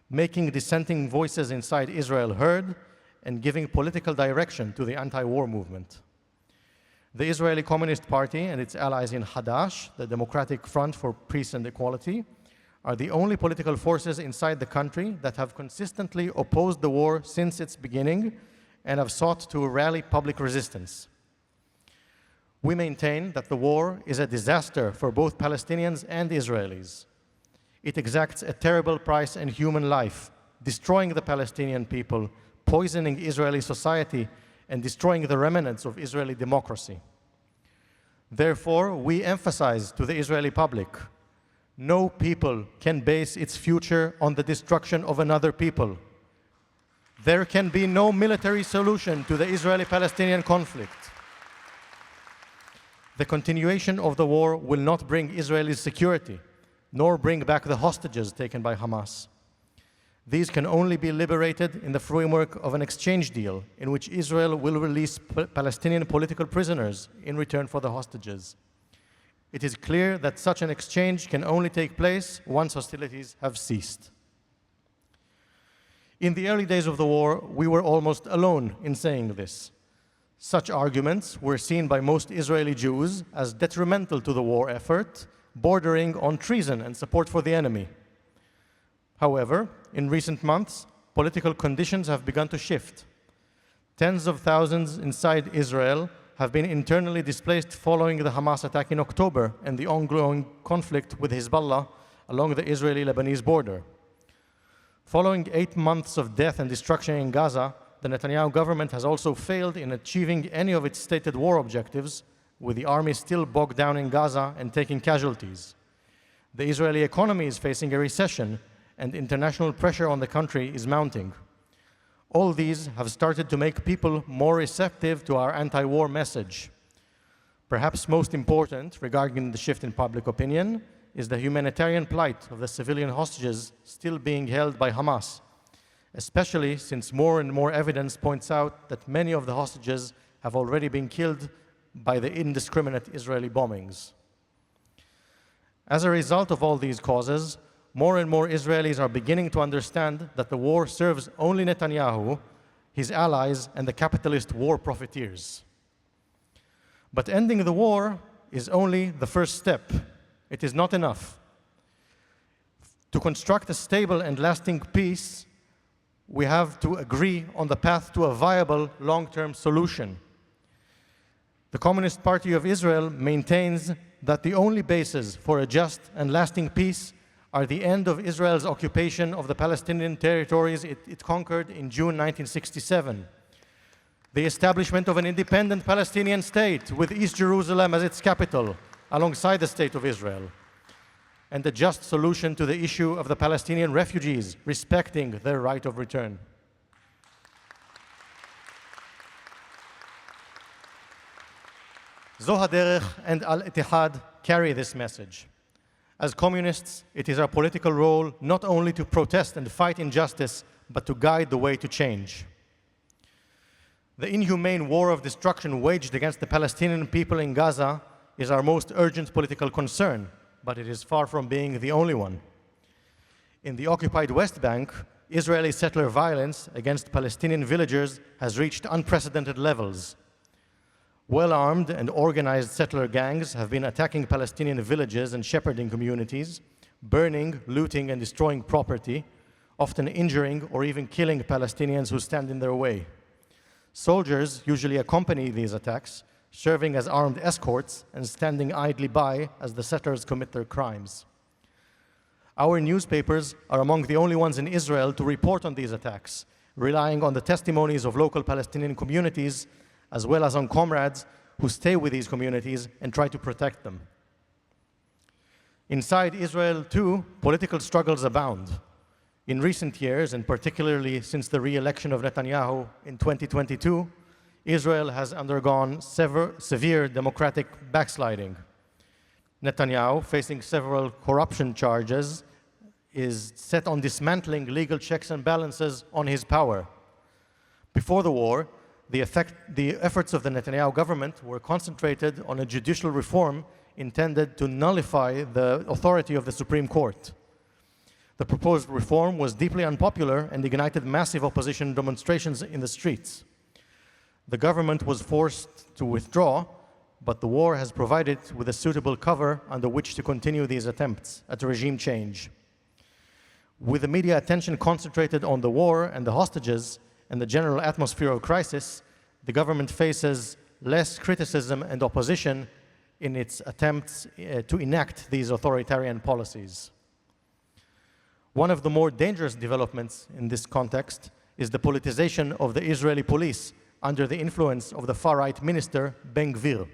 making dissenting voices inside Israel heard and giving political direction to the anti-war movement. The Israeli Communist Party and its allies in Hadash, the Democratic Front for Peace and Equality, are the only political forces inside the country that have consistently opposed the war since its beginning and have sought to rally public resistance. We maintain that the war is a disaster for both Palestinians and Israelis. It exacts a terrible price in human life, destroying the Palestinian people, poisoning Israeli society, and destroying the remnants of Israeli democracy. Therefore, we emphasize to the Israeli public, no people can base its future on the destruction of another people. There can be no military solution to the Israeli-Palestinian conflict. The continuation of the war will not bring Israel's security, nor bring back the hostages taken by Hamas. These can only be liberated in the framework of an exchange deal in which Israel will release Palestinian political prisoners in return for the hostages. It is clear that such an exchange can only take place once hostilities have ceased. In the early days of the war, we were almost alone in saying this. Such arguments were seen by most Israeli Jews as detrimental to the war effort, bordering on treason and support for the enemy. However, in recent months, political conditions have begun to shift. Tens of thousands inside Israel have been internally displaced following the Hamas attack in October and the ongoing conflict with Hezbollah along the Israeli-Lebanese border. Following 8 months of death and destruction in Gaza, the Netanyahu government has also failed in achieving any of its stated war objectives, with the army still bogged down in Gaza and taking casualties. The Israeli economy is facing a recession, and international pressure on the country is mounting. All these have started to make people more receptive to our anti-war message. Perhaps most important regarding the shift in public opinion is the humanitarian plight of the civilian hostages still being held by Hamas, especially since more and more evidence points out that many of the hostages have already been killed by the indiscriminate Israeli bombings. As a result of all these causes, more and more Israelis are beginning to understand that the war serves only Netanyahu, his allies, and the capitalist war profiteers. But ending the war is only the first step. It is not enough. To construct a stable and lasting peace, we have to agree on the path to a viable long-term solution. The Communist Party of Israel maintains that the only basis for a just and lasting peace are the end of Israel's occupation of the Palestinian territories it conquered in June 1967, the establishment of an independent Palestinian state with East Jerusalem as its capital, alongside the State of Israel, and a just solution to the issue of the Palestinian refugees respecting their right of return. Zo HaDerech and Al-Ittihad carry this message. As communists, it is our political role not only to protest and fight injustice, but to guide the way to change. The inhumane war of destruction waged against the Palestinian people in Gaza is our most urgent political concern, but it is far from being the only one. In the occupied West Bank, Israeli settler violence against Palestinian villagers has reached unprecedented levels. Well-armed and organized settler gangs have been attacking Palestinian villages and shepherding communities, burning, looting, and destroying property, often injuring or even killing Palestinians who stand in their way. Soldiers usually accompany these attacks, serving as armed escorts and standing idly by as the settlers commit their crimes. Our newspapers are among the only ones in Israel to report on these attacks, relying on the testimonies of local Palestinian communities as well as on comrades who stay with these communities and try to protect them. Inside Israel, too, political struggles abound. In recent years, and particularly since the re-election of Netanyahu in 2022, Israel has undergone severe democratic backsliding. Netanyahu, facing several corruption charges, is set on dismantling legal checks and balances on his power. Before the war, the efforts of the Netanyahu government were concentrated on a judicial reform intended to nullify the authority of the Supreme Court. The proposed reform was deeply unpopular and ignited massive opposition demonstrations in the streets. The government was forced to withdraw, but the war has provided with a suitable cover under which to continue these attempts at regime change. With the media attention concentrated on the war and the hostages and the general atmosphere of crisis, the government faces less criticism and opposition in its attempts to enact these authoritarian policies. One of the more dangerous developments in this context is the politicization of the Israeli police under the influence of the far-right minister, Ben Gvir.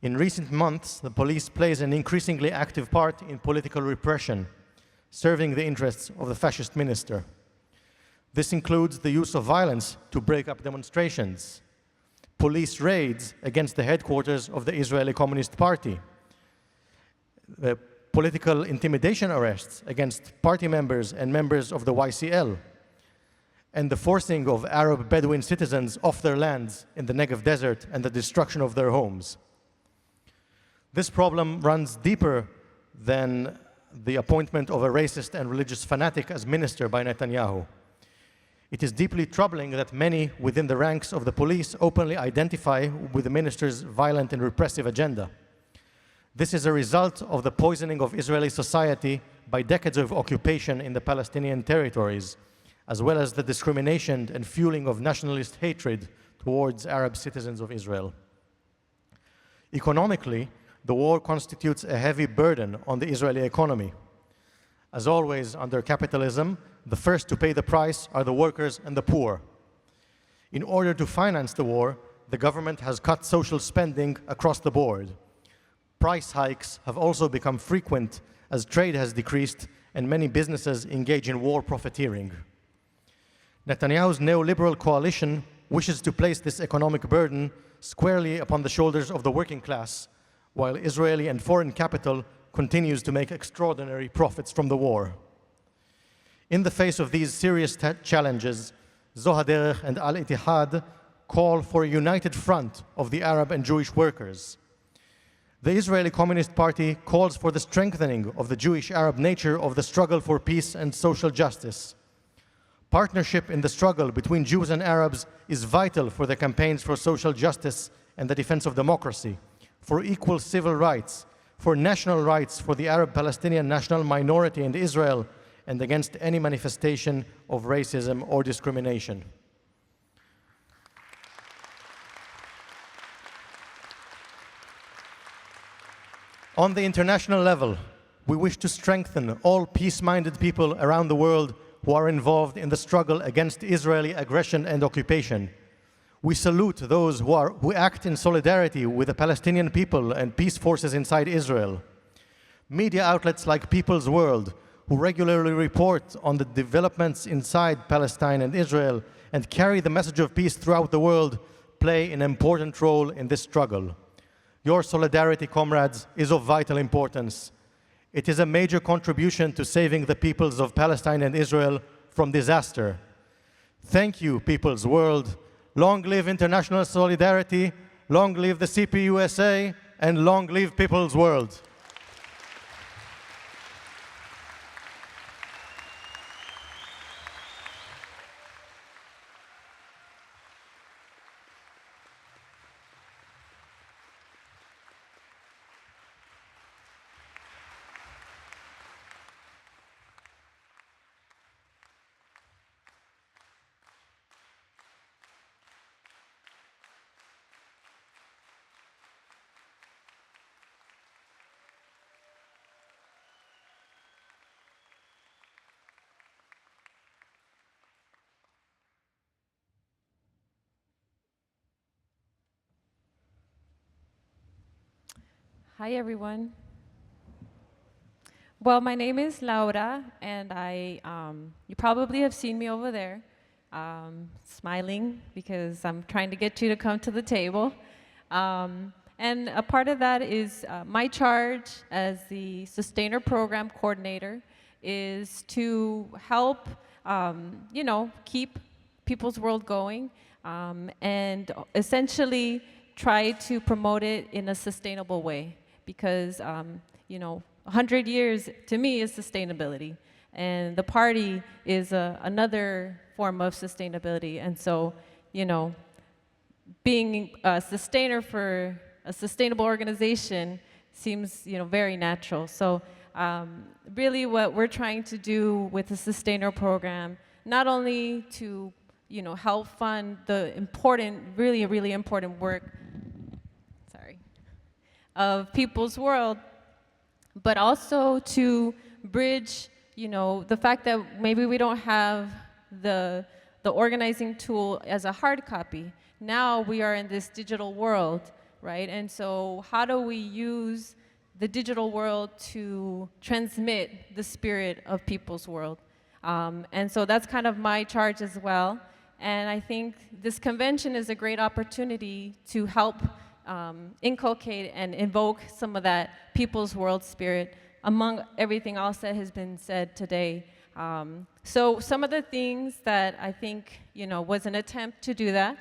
In recent months, the police plays an increasingly active part in political repression, serving the interests of the fascist minister. This includes the use of violence to break up demonstrations, police raids against the headquarters of the Israeli Communist Party, political intimidation arrests against party members and members of the YCL, and the forcing of Arab Bedouin citizens off their lands in the Negev desert and the destruction of their homes. This problem runs deeper than the appointment of a racist and religious fanatic as minister by Netanyahu. It is deeply troubling that many within the ranks of the police openly identify with the minister's violent and repressive agenda. This is a result of the poisoning of Israeli society by decades of occupation in the Palestinian territories, as well as the discrimination and fueling of nationalist hatred towards Arab citizens of Israel. Economically, the war constitutes a heavy burden on the Israeli economy. As always, under capitalism, the first to pay the price are the workers and the poor. In order to finance the war, the government has cut social spending across the board. Price hikes have also become frequent as trade has decreased and many businesses engage in war profiteering. Netanyahu's neoliberal coalition wishes to place this economic burden squarely upon the shoulders of the working class, while Israeli and foreign capital continues to make extraordinary profits from the war. In the face of these serious challenges, Zo HaDerech and Al-Ittihad call for a united front of the Arab and Jewish workers. The Israeli Communist Party calls for the strengthening of the Jewish-Arab nature of the struggle for peace and social justice. Partnership in the struggle between Jews and Arabs is vital for the campaigns for social justice and the defense of democracy, for equal civil rights, for national rights for the Arab Palestinian national minority in Israel, and against any manifestation of racism or discrimination. On the international level, we wish to strengthen all peace-minded people around the world who are involved in the struggle against Israeli aggression and occupation. We salute those who act in solidarity with the Palestinian people and peace forces inside Israel. Media outlets like People's World, who regularly report on the developments inside Palestine and Israel and carry the message of peace throughout the world, play an important role in this struggle. Your solidarity, comrades, is of vital importance. It is a major contribution to saving the peoples of Palestine and Israel from disaster. Thank you, People's World. Long live international solidarity, long live the CPUSA, and long live People's World. Hi, everyone. Well, my name is Laura, and you probably have seen me over there, smiling because I'm trying to get you to come to the table. And a part of that is my charge as the Sustainer Program Coordinator is to help, keep People's World going, and essentially try to promote it in a sustainable way. Because, 100 years to me is sustainability. And the party is another form of sustainability. And so, being a sustainer for a sustainable organization seems, very natural. So really what we're trying to do with the Sustainer program, not only to, help fund the important, really important work of People's World, but also to bridge, the fact that maybe we don't have the organizing tool as a hard copy. Now we are in this digital world, right? And so how do we use the digital world to transmit the spirit of People's World? And so that's kind of my charge as well. And I think this convention is a great opportunity to help inculcate and invoke some of that People's World spirit among everything else that has been said today. So some of the things that I think, was an attempt to do that.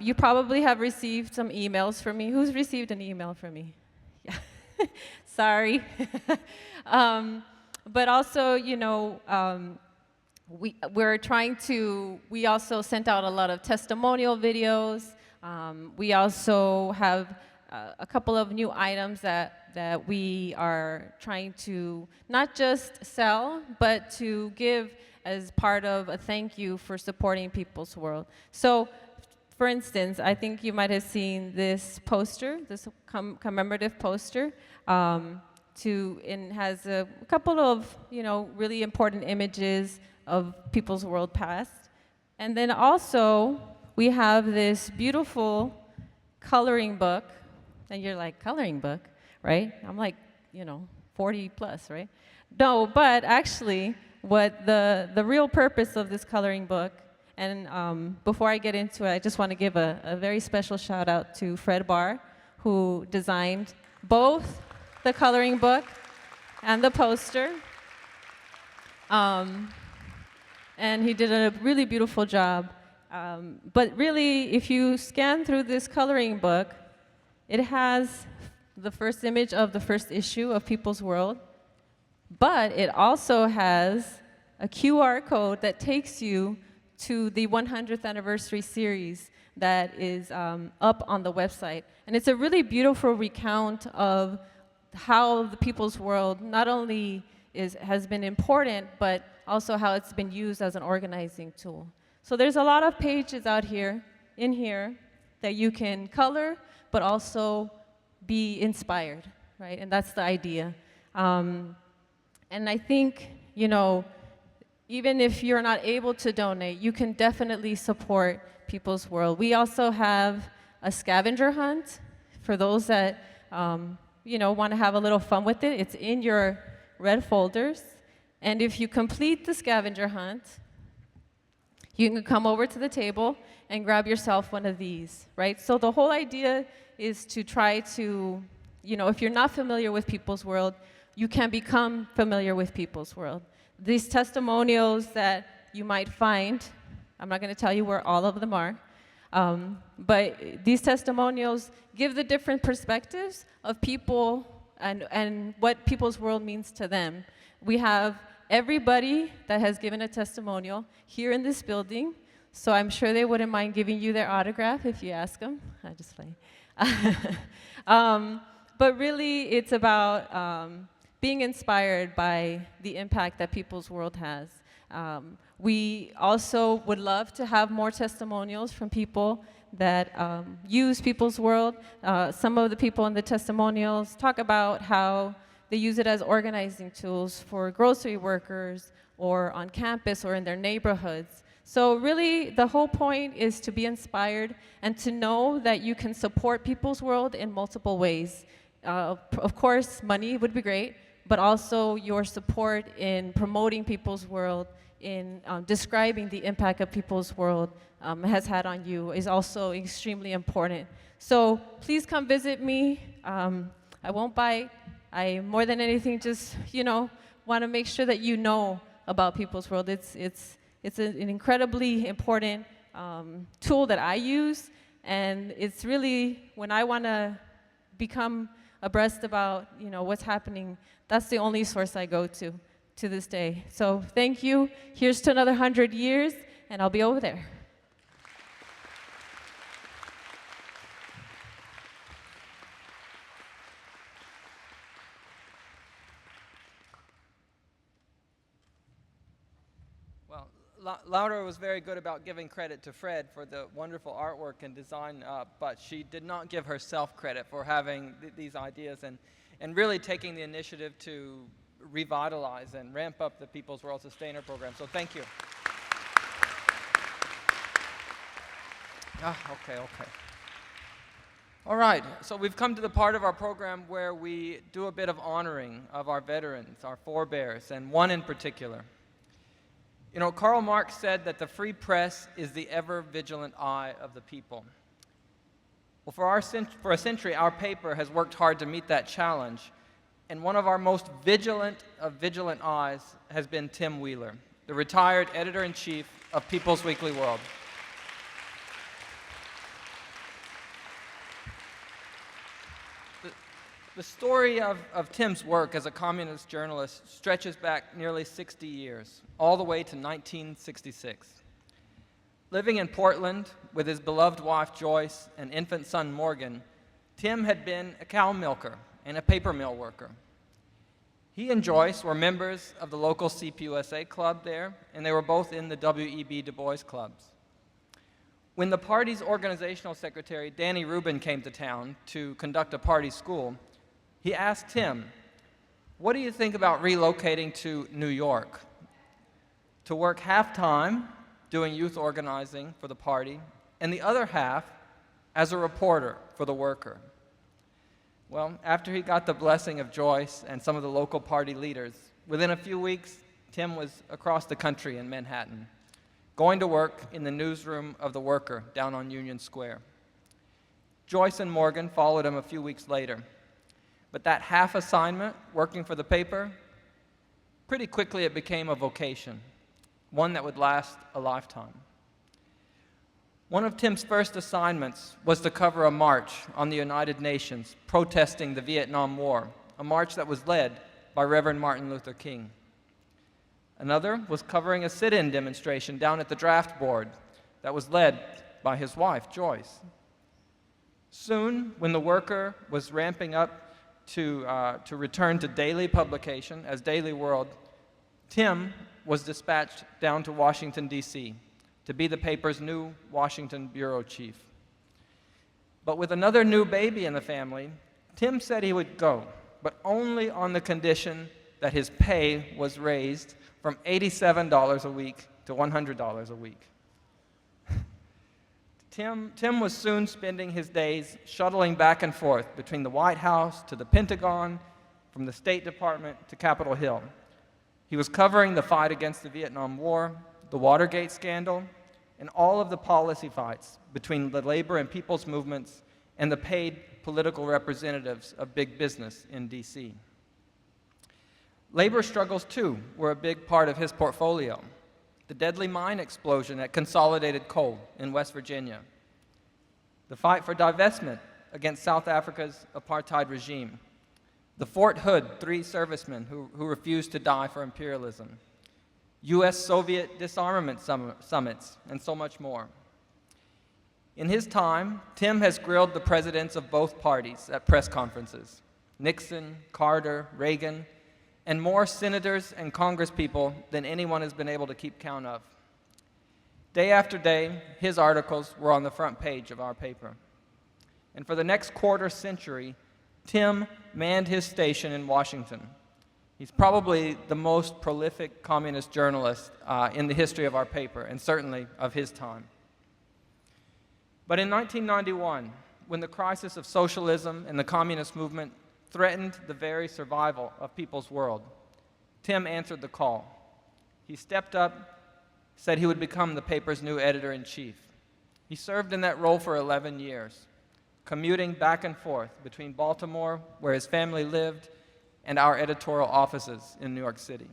You probably have received some emails from me. Who's received an email from me? Yeah. Sorry. But also, we also sent out a lot of testimonial videos. We also have a couple of new items that we are trying to not just sell, but to give as part of a thank you for supporting People's World. So, for instance, I think you might have seen this poster, this commemorative poster, and has a couple of, really important images of People's World past. And then also, we have this beautiful coloring book, and you're like, coloring book, right? I'm like, 40 plus, right? No, but actually, what the real purpose of this coloring book, and before I get into it, I just want to give a very special shout out to Fred Barr, who designed both the coloring book and the poster. And he did a really beautiful job. But really, if you scan through this coloring book, it has the first image of the first issue of People's World, but it also has a QR code that takes you to the 100th anniversary series that is up on the website. And it's a really beautiful recount of how the People's World not only has been important, but also how it's been used as an organizing tool. So there's a lot of pages out here, in here, that you can color, but also be inspired, right? And that's the idea. And I think, you know, even if you're not able to donate, you can definitely support People's World. We also have a scavenger hunt for those that, you know, want to have a little fun with it. It's in your red folders. And if you complete the scavenger hunt, you can come over to the table and grab yourself one of these, right? So the whole idea is to try to, you know, if you're not familiar with People's World, you can become familiar with People's World. These testimonials that you might find, I'm not going to tell you where all of them are, but these testimonials give the different perspectives of people and what People's World means to them. We have everybody that has given a testimonial here in this building, so I'm sure they wouldn't mind giving you their autograph if you ask them. I just play. But really, it's about being inspired by the impact that People's World has. We also would love to have more testimonials from people that use People's World. Some of the people in the testimonials talk about how they use it as organizing tools for grocery workers or on campus or in their neighborhoods. So really, the whole point is to be inspired and to know that you can support People's World in multiple ways. Of course, money would be great, but also your support in promoting People's World, in describing the impact of People's World has had on you is also extremely important. So please come visit me. I won't bite. I, more than anything, just, you know, want to make sure that you know about People's World. It's an incredibly important tool that I use, and it's really, when I want to become abreast about, you know, what's happening, that's the only source I go to this day. So thank you. Here's to another 100 years, and I'll be over there. Laura was very good about giving credit to Fred for the wonderful artwork and design, but she did not give herself credit for having these ideas and really taking the initiative to revitalize and ramp up the People's World Sustainer program. So thank you. Okay. All right, so we've come to the part of our program where we do a bit of honoring of our veterans, our forebears, and one in particular. You know, Karl Marx said that the free press is the ever-vigilant eye of the people. Well, for a century, our paper has worked hard to meet that challenge, and one of our most vigilant of vigilant eyes has been Tim Wheeler, the retired editor-in-chief of People's Weekly World. The story of Tim's work as a communist journalist stretches back nearly 60 years, all the way to 1966. Living in Portland with his beloved wife Joyce and infant son Morgan, Tim had been a cow milker and a paper mill worker. He and Joyce were members of the local CPUSA club there, and they were both in the W.E.B. Du Bois clubs. When the party's organizational secretary, Danny Rubin, came to town to conduct a party school, he asked Tim, "What do you think about relocating to New York to work half-time doing youth organizing for the party and the other half as a reporter for the Worker?" Well, after he got the blessing of Joyce and some of the local party leaders, within a few weeks, Tim was across the country in Manhattan, going to work in the newsroom of the Worker down on Union Square. Joyce and Morgan followed him a few weeks later. But that half assignment, working for the paper, pretty quickly it became a vocation, one that would last a lifetime. One of Tim's first assignments was to cover a march on the United Nations protesting the Vietnam War, a march that was led by Reverend Martin Luther King. Another was covering a sit-in demonstration down at the draft board that was led by his wife, Joyce. Soon, when the Worker was ramping up to return to daily publication as Daily World, Tim was dispatched down to Washington, D.C. to be the paper's new Washington bureau chief. But with another new baby in the family, Tim said he would go, but only on the condition that his pay was raised from $87 a week to $100 a week. Tim was soon spending his days shuttling back and forth between the White House to the Pentagon, from the State Department to Capitol Hill. He was covering the fight against the Vietnam War, the Watergate scandal, and all of the policy fights between the labor and people's movements and the paid political representatives of big business in D.C. Labor struggles, too, were a big part of his portfolio. The deadly mine explosion at Consolidated Coal in West Virginia, the fight for divestment against South Africa's apartheid regime, the Fort Hood 3 servicemen who refused to die for imperialism, U.S.-Soviet disarmament summits, and so much more. In his time, Tim has grilled the presidents of both parties at press conferences, Nixon, Carter, Reagan, and more senators and congresspeople than anyone has been able to keep count of. Day after day, his articles were on the front page of our paper. And for the next quarter century, Tim manned his station in Washington. He's probably the most prolific communist journalist in the history of our paper, and certainly of his time. But in 1991, when the crisis of socialism and the communist movement threatened the very survival of People's World, Tim answered the call. He stepped up, said he would become the paper's new editor-in-chief. He served in that role for 11 years, commuting back and forth between Baltimore, where his family lived, and our editorial offices in New York City.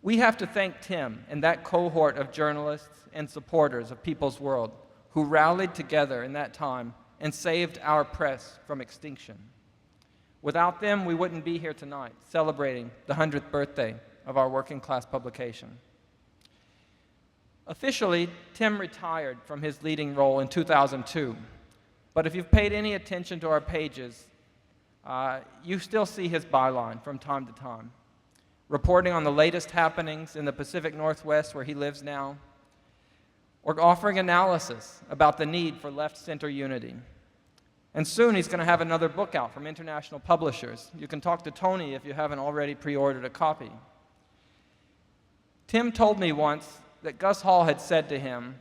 We have to thank Tim and that cohort of journalists and supporters of People's World who rallied together in that time and saved our press from extinction. Without them, we wouldn't be here tonight celebrating the 100th birthday of our working class publication. Officially, Tim retired from his leading role in 2002, but if you've paid any attention to our pages, you still see his byline from time to time, reporting on the latest happenings in the Pacific Northwest where he lives now, or offering analysis about the need for left-center unity. And soon he's going to have another book out from international publishers. You can talk to Tony if you haven't already pre-ordered a copy. Tim told me once that Gus Hall had said to him,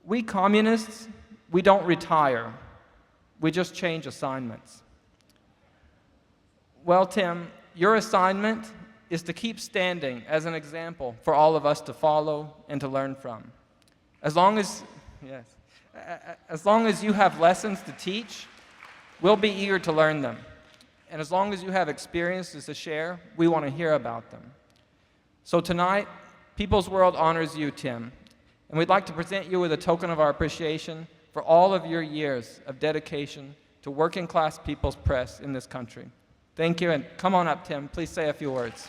"We communists, we don't retire. We just change assignments." Well, Tim, your assignment is to keep standing as an example for all of us to follow and to learn from. As long as you have lessons to teach, we'll be eager to learn them. And as long as you have experiences to share, we want to hear about them. So tonight, People's World honors you, Tim, and we'd like to present you with a token of our appreciation for all of your years of dedication to working class people's press in this country. Thank you, and come on up, Tim. Please say a few words.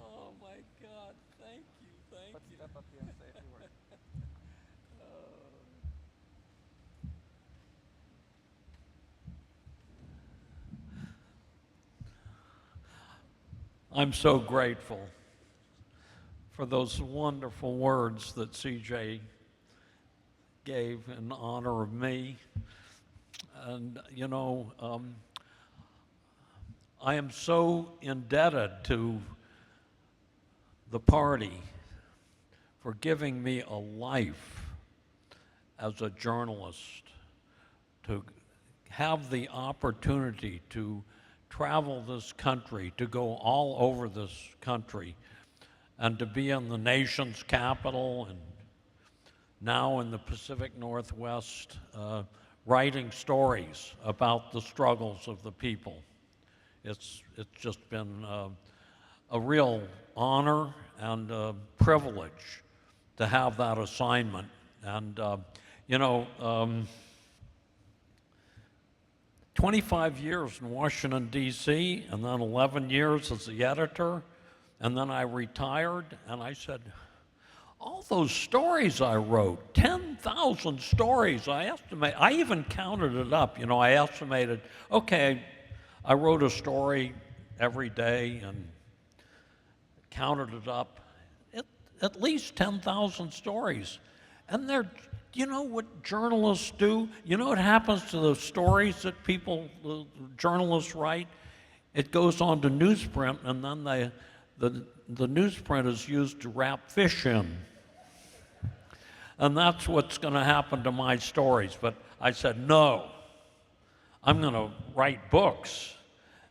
Oh my God, thank you, thank you. Step up here and say a few words. I'm so grateful for those wonderful words that CJ gave in honor of me. And, you know, I am so indebted to the party for giving me a life as a journalist, to have the opportunity to travel this country, to go all over this country, and to be in the nation's capital and now in the Pacific Northwest, writing stories about the struggles of the people. It's just been a real honor and a privilege to have that assignment. And, 25 years in Washington, D.C., and then 11 years as the editor, and then I retired, and I said, all those stories I wrote, 10,000 stories, I even counted it up. I estimated, okay, I wrote a story every day and counted it up, at least 10,000 stories. And you know what journalists do? You know what happens to the stories that the journalists write? It goes on to newsprint, and then the newsprint is used to wrap fish in. And that's what's going to happen to my stories. But I said, no, I'm going to write books.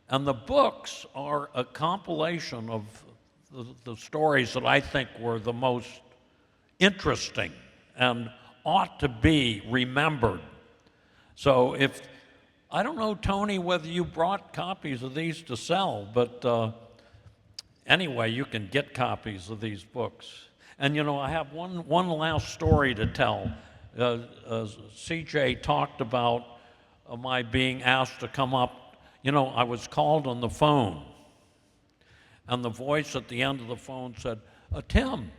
And the books are a compilation of the stories that I think were the most interesting and ought to be remembered. So I don't know, Tony, whether you brought copies of these to sell, but anyway, you can get copies of these books. And I have one last story to tell. CJ talked about my being asked to come up. I was called on the phone, and the voice at the end of the phone said, Tim,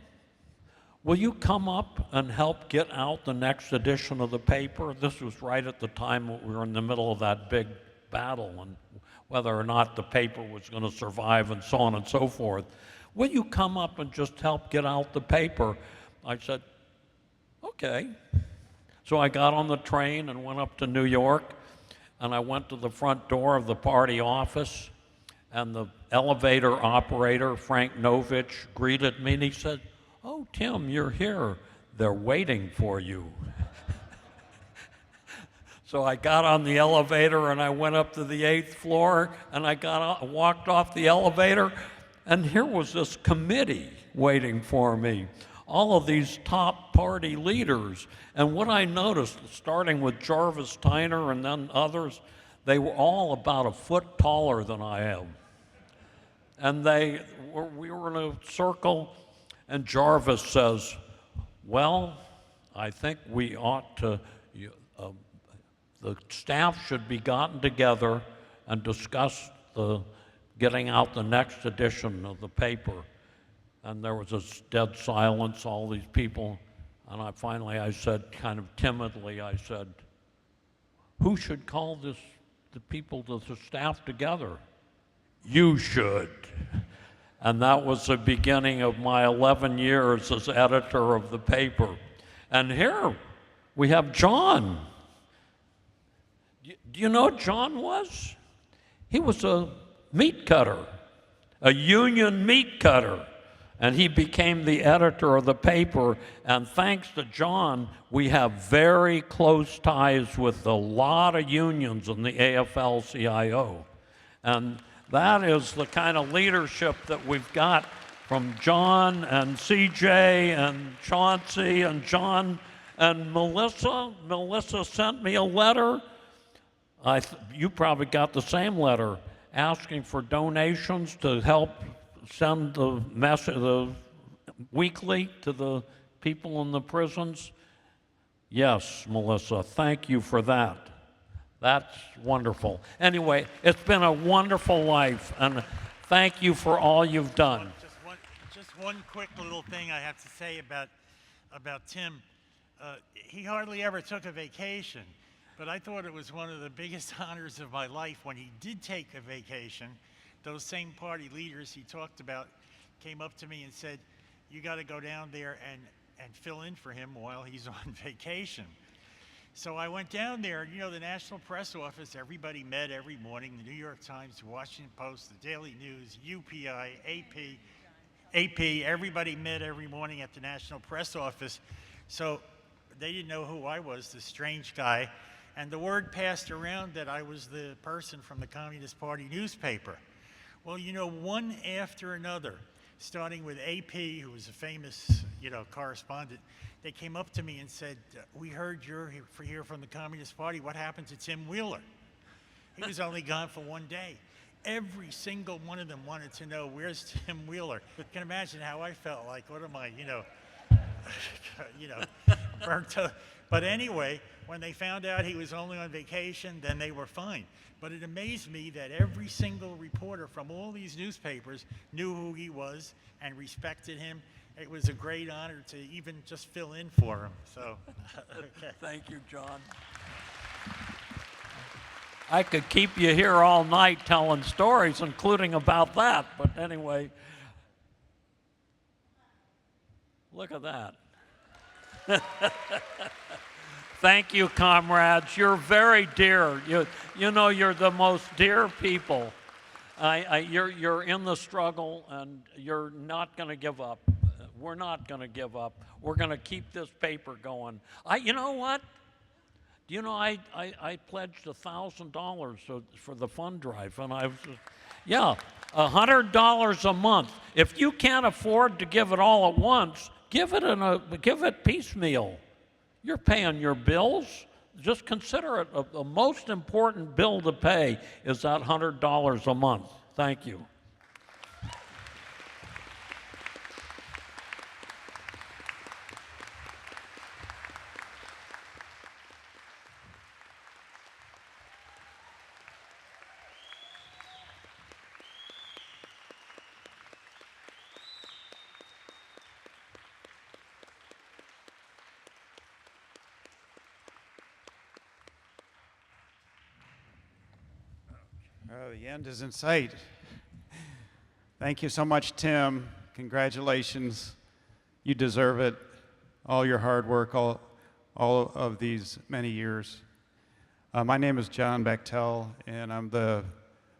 will you come up and help get out the next edition of the paper? This was right at the time that we were in the middle of that big battle and whether or not the paper was going to survive and so on and so forth. Will you come up and just help get out the paper? I said, okay. So I got on the train and went up to New York, and I went to the front door of the party office, and the elevator operator, Frank Novich, greeted me, and he said, oh, Tim, you're here. They're waiting for you. So I got on the elevator, and I went up to the 8th floor, and I walked off the elevator, and here was this committee waiting for me, all of these top party leaders. And what I noticed, starting with Jarvis Tyner and then others, they were all about a foot taller than I am. And we were in a circle, and Jarvis says, well, I think we ought to, the staff should be gotten together and discuss getting out the next edition of the paper. And there was this dead silence, all these people. And I said, kind of timidly, I said, who should call the staff together? You should. And that was the beginning of my 11 years as editor of the paper. And here we have John. Do you know what John was? He was a meat cutter, a union meat cutter. And he became the editor of the paper. And thanks to John, we have very close ties with a lot of unions in the AFL-CIO. And that is the kind of leadership that we've got from John and CJ and Chauncey and John and Melissa. Melissa sent me a letter. You probably got the same letter asking for donations to help send the weekly to the people in the prisons. Yes, Melissa, thank you for that. That's wonderful. Anyway, it's been a wonderful life, and thank you for all you've done. Just one quick little thing I have to say about Tim. He hardly ever took a vacation, but I thought it was one of the biggest honors of my life when he did take a vacation. Those same party leaders he talked about came up to me and said, you got to go down there and fill in for him while he's on vacation. So I went down there, and the National Press Office, everybody met every morning, the New York Times, the Washington Post, the Daily News, UPI, AP, everybody met every morning at the National Press Office. So they didn't know who I was, this strange guy. And the word passed around that I was the person from the Communist Party newspaper. Well, one after another, starting with AP, who was a famous, correspondent. They came up to me and said, "We heard you're here from the Communist Party. What happened to Tim Wheeler? He was only gone for one day." Every single one of them wanted to know, where's Tim Wheeler? You can imagine how I felt. Like, what am I, burnt up. But anyway, when they found out he was only on vacation, then they were fine. But it amazed me that every single reporter from all these newspapers knew who he was and respected him. It was a great honor to even just fill in for him. So, okay. Thank you, John. I could keep you here all night telling stories, including about that. But anyway, look at that. Thank you, comrades. You're very dear. You know, you're the most dear people. You're in the struggle, and you're not going to give up. We're not going to give up. We're going to keep this paper going. You know what? You know, I pledged $1,000 for the fund drive, and I was, yeah, $100 a month. If you can't afford to give it all at once, give it piecemeal. You're paying your bills. Just consider it the most important bill to pay is that $100 a month. Thank you. Oh, the end is in sight. Thank you so much, Tim. Congratulations. You deserve it. All your hard work, all of these many years. My name is John Bechtel, and I'm the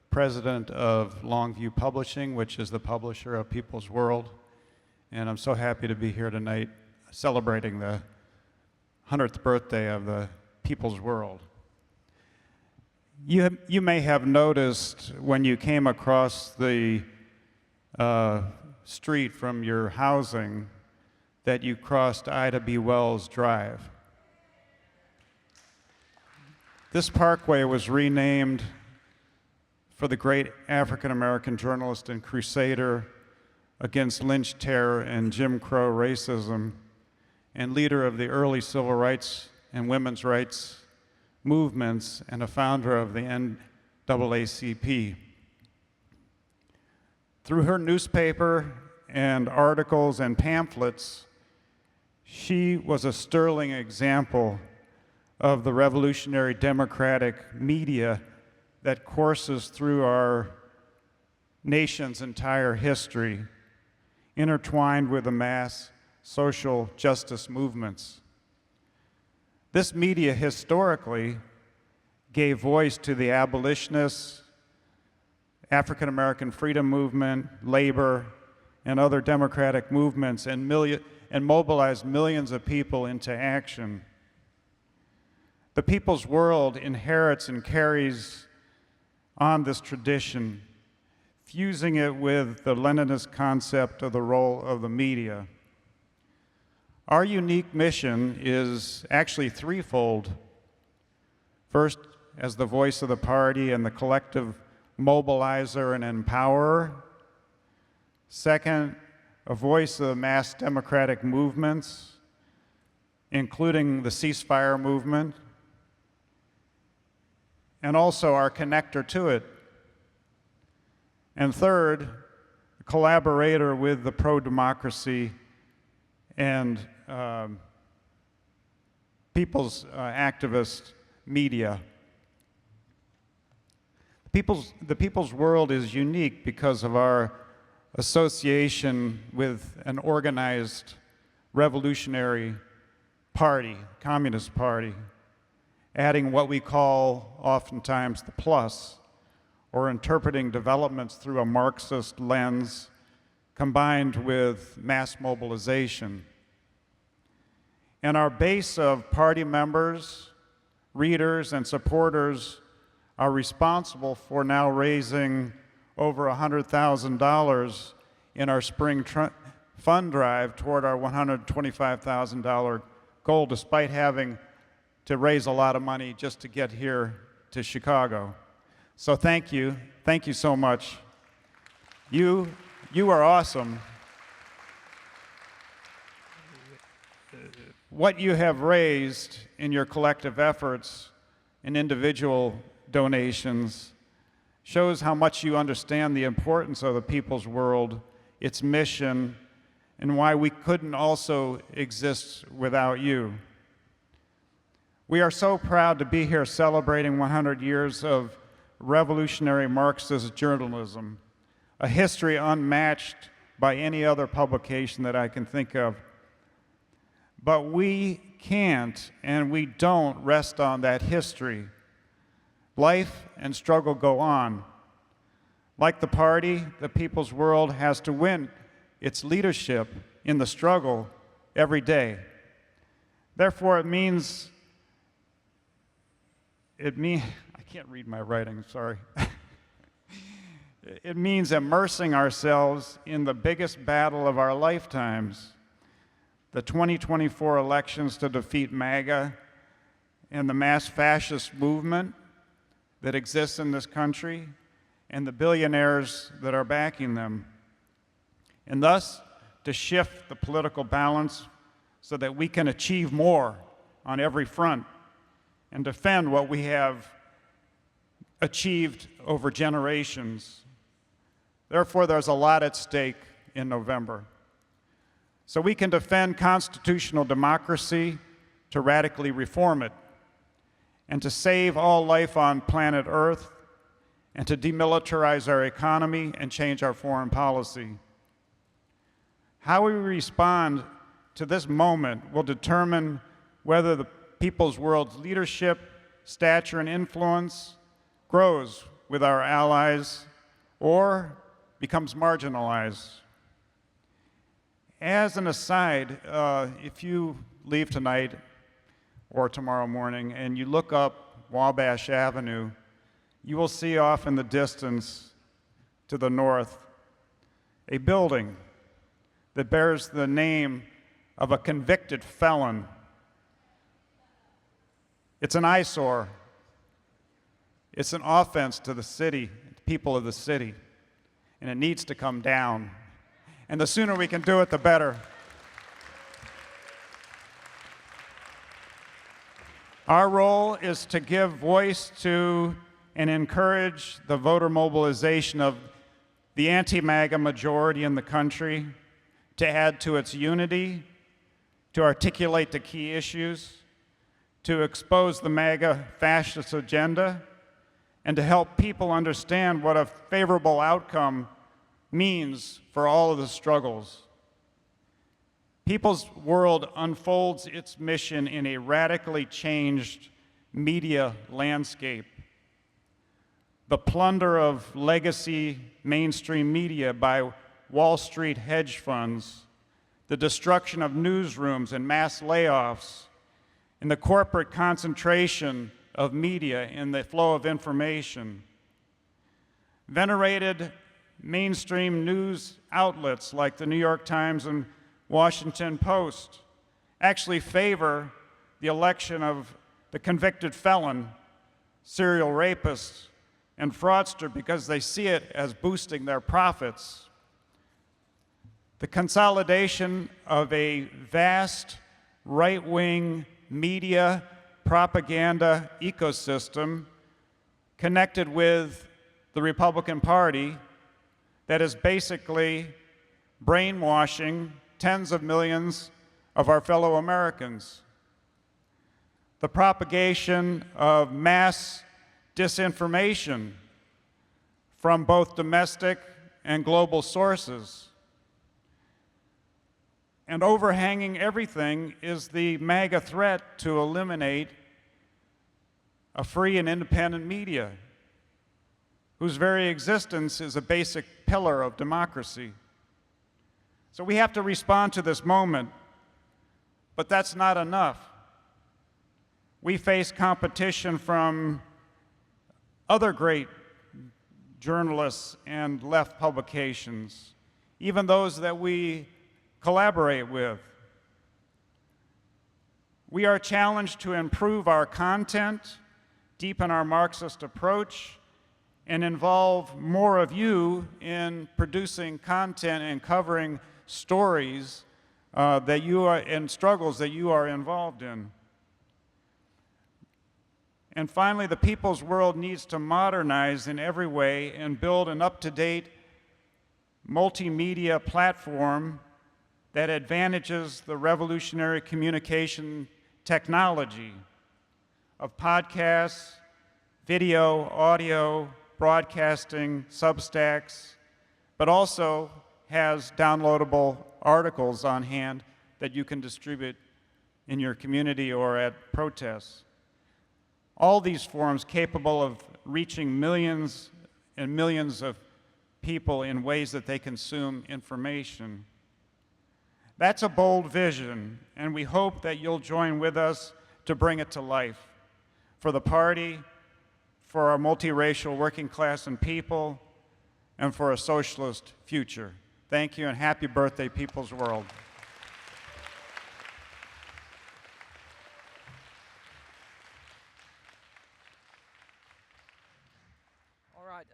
president of Longview Publishing, which is the publisher of People's World. And I'm so happy to be here tonight celebrating the 100th birthday of the People's World. You may have noticed when you came across the street from your housing that you crossed Ida B. Wells Drive. This parkway was renamed for the great African-American journalist and crusader against lynch terror and Jim Crow racism, and leader of the early civil rights and women's rights movements, and a founder of the NAACP. Through her newspaper and articles and pamphlets, she was a sterling example of the revolutionary democratic media that courses through our nation's entire history, intertwined with the mass social justice movements. This media historically gave voice to the abolitionists, African American freedom movement, labor, and other democratic movements, and mobilized millions of people into action. The People's World inherits and carries on this tradition, fusing it with the Leninist concept of the role of the media. Our unique mission is actually threefold. First, as the voice of the party and the collective mobilizer and empowerer. Second, a voice of the mass democratic movements, including the ceasefire movement, and also our connector to it. And third, a collaborator with the pro-democracy and people's activist media. The People's World is unique because of our association with an organized revolutionary party, Communist Party, adding what we call oftentimes the plus, or interpreting developments through a Marxist lens combined with mass mobilization. And our base of party members, readers, and supporters are responsible for now raising over $100,000 in our spring fund drive toward our $125,000 goal, despite having to raise a lot of money just to get here to Chicago. So thank you so much. You are awesome. What you have raised in your collective efforts and individual donations shows how much you understand the importance of the People's World, its mission, and why we couldn't also exist without you. We are so proud to be here celebrating 100 years of revolutionary Marxist journalism, a history unmatched by any other publication that I can think of. But we can't and we don't rest on that history. Life and struggle go on. Like the party, the People's World has to win its leadership in the struggle every day. Therefore, I can't read my writing, sorry. It means immersing ourselves in the biggest battle of our lifetimes, the 2024 elections to defeat MAGA and the mass fascist movement that exists in this country and the billionaires that are backing them, and thus to shift the political balance so that we can achieve more on every front and defend what we have achieved over generations. Therefore, there's a lot at stake in November. So we can defend constitutional democracy, to radically reform it, and to save all life on planet Earth, and to demilitarize our economy and change our foreign policy. How we respond to this moment will determine whether the People's World's leadership, stature, and influence grows with our allies or becomes marginalized. As an aside, if you leave tonight or tomorrow morning and you look up Wabash Avenue, you will see off in the distance to the north a building that bears the name of a convicted felon. It's an eyesore. It's an offense to the city, the people of the city, and it needs to come down. And the sooner we can do it, the better. Our role is to give voice to and encourage the voter mobilization of the anti-MAGA majority in the country, to add to its unity, to articulate the key issues, to expose the MAGA fascist agenda, and to help people understand what a favorable outcome means for all of the struggles. People's World unfolds its mission in a radically changed media landscape. The plunder of legacy mainstream media by Wall Street hedge funds, the destruction of newsrooms and mass layoffs, and the corporate concentration of media in the flow of information. Venerated mainstream news outlets like the New York Times and Washington Post actually favor the election of the convicted felon, serial rapist, and fraudster because they see it as boosting their profits. The consolidation of a vast right-wing media propaganda ecosystem connected with the Republican Party that is basically brainwashing tens of millions of our fellow Americans. The propagation of mass disinformation from both domestic and global sources. And overhanging everything is the MAGA threat to eliminate a free and independent media, whose very existence is a basic pillar of democracy. So we have to respond to this moment, but that's not enough. We face competition from other great journalists and left publications, even those that we collaborate with. We are challenged to improve our content, deepen our Marxist approach, and involve more of you in producing content and covering stories that you are and struggles that you are involved in. And finally, the people's world needs to modernize in every way and build an up-to-date multimedia platform that advantages the revolutionary communication technology of podcasts, video, audio, broadcasting, Substacks, but also has downloadable articles on hand that you can distribute in your community or at protests. All these forums capable of reaching millions and millions of people in ways that they consume information. That's a bold vision, and we hope that you'll join with us to bring it to life for the party, for our multiracial working class and people, and for a socialist future. Thank you, and happy birthday, People's World. All right,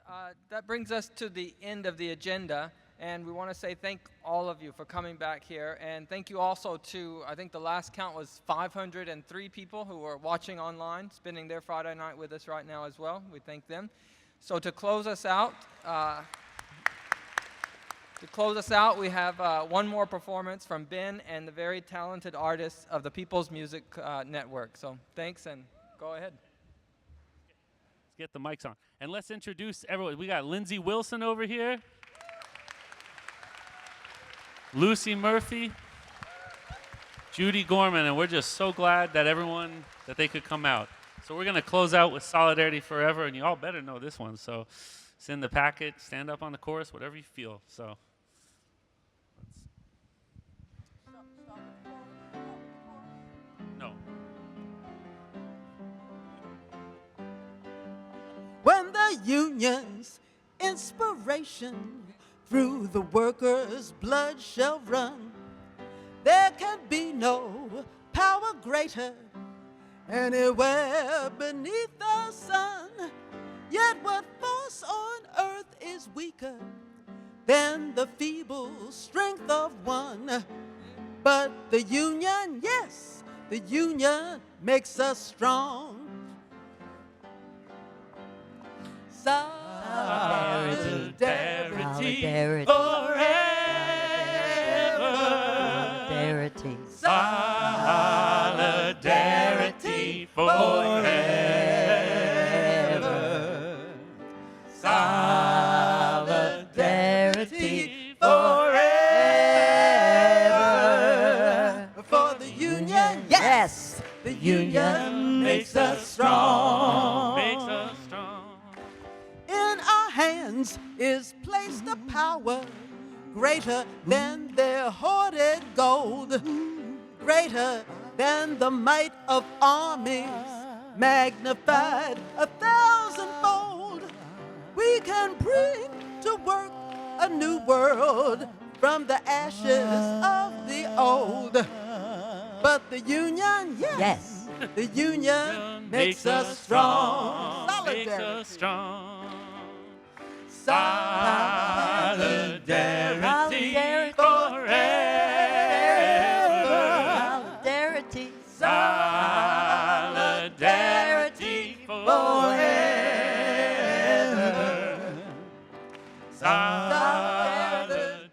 that brings us to the end of the agenda, and we want to say thank all of you for coming back here, and thank you also to, I think the last count was 503 people who are watching online, spending their Friday night with us right now as well. We thank them. So to close us out, we have one more performance from Ben and the very talented artists of the People's Music Network. So thanks, and go ahead. Let's get the mics on. And let's introduce everyone. We got Lindsay Wilson over here. Lucy Murphy. Judy Gorman. And we're just so glad that that they could come out. So we're going to close out with Solidarity Forever. And you all better know this one. So it's in the packet. Stand up on the chorus, whatever you feel. So. No. When the union's inspiration through the workers' blood shall run, there can be no power greater anywhere beneath the sun. Yet what force on earth is weaker than the feeble strength of one? But the union, yes, the union makes us strong. Solidarity forever. Solidarity forever. Solidarity forever. For the union, yes, The union makes us strong. Makes us strong. in our hands is placed a power greater than their hoarded gold, greater than the might of armies, magnified 1,000-fold. We can bring to work a new world from the ashes of the old. But the union, yes, the union makes us strong. Makes us strong. Solidarity Solidarity. Solidarity forever. Solidarity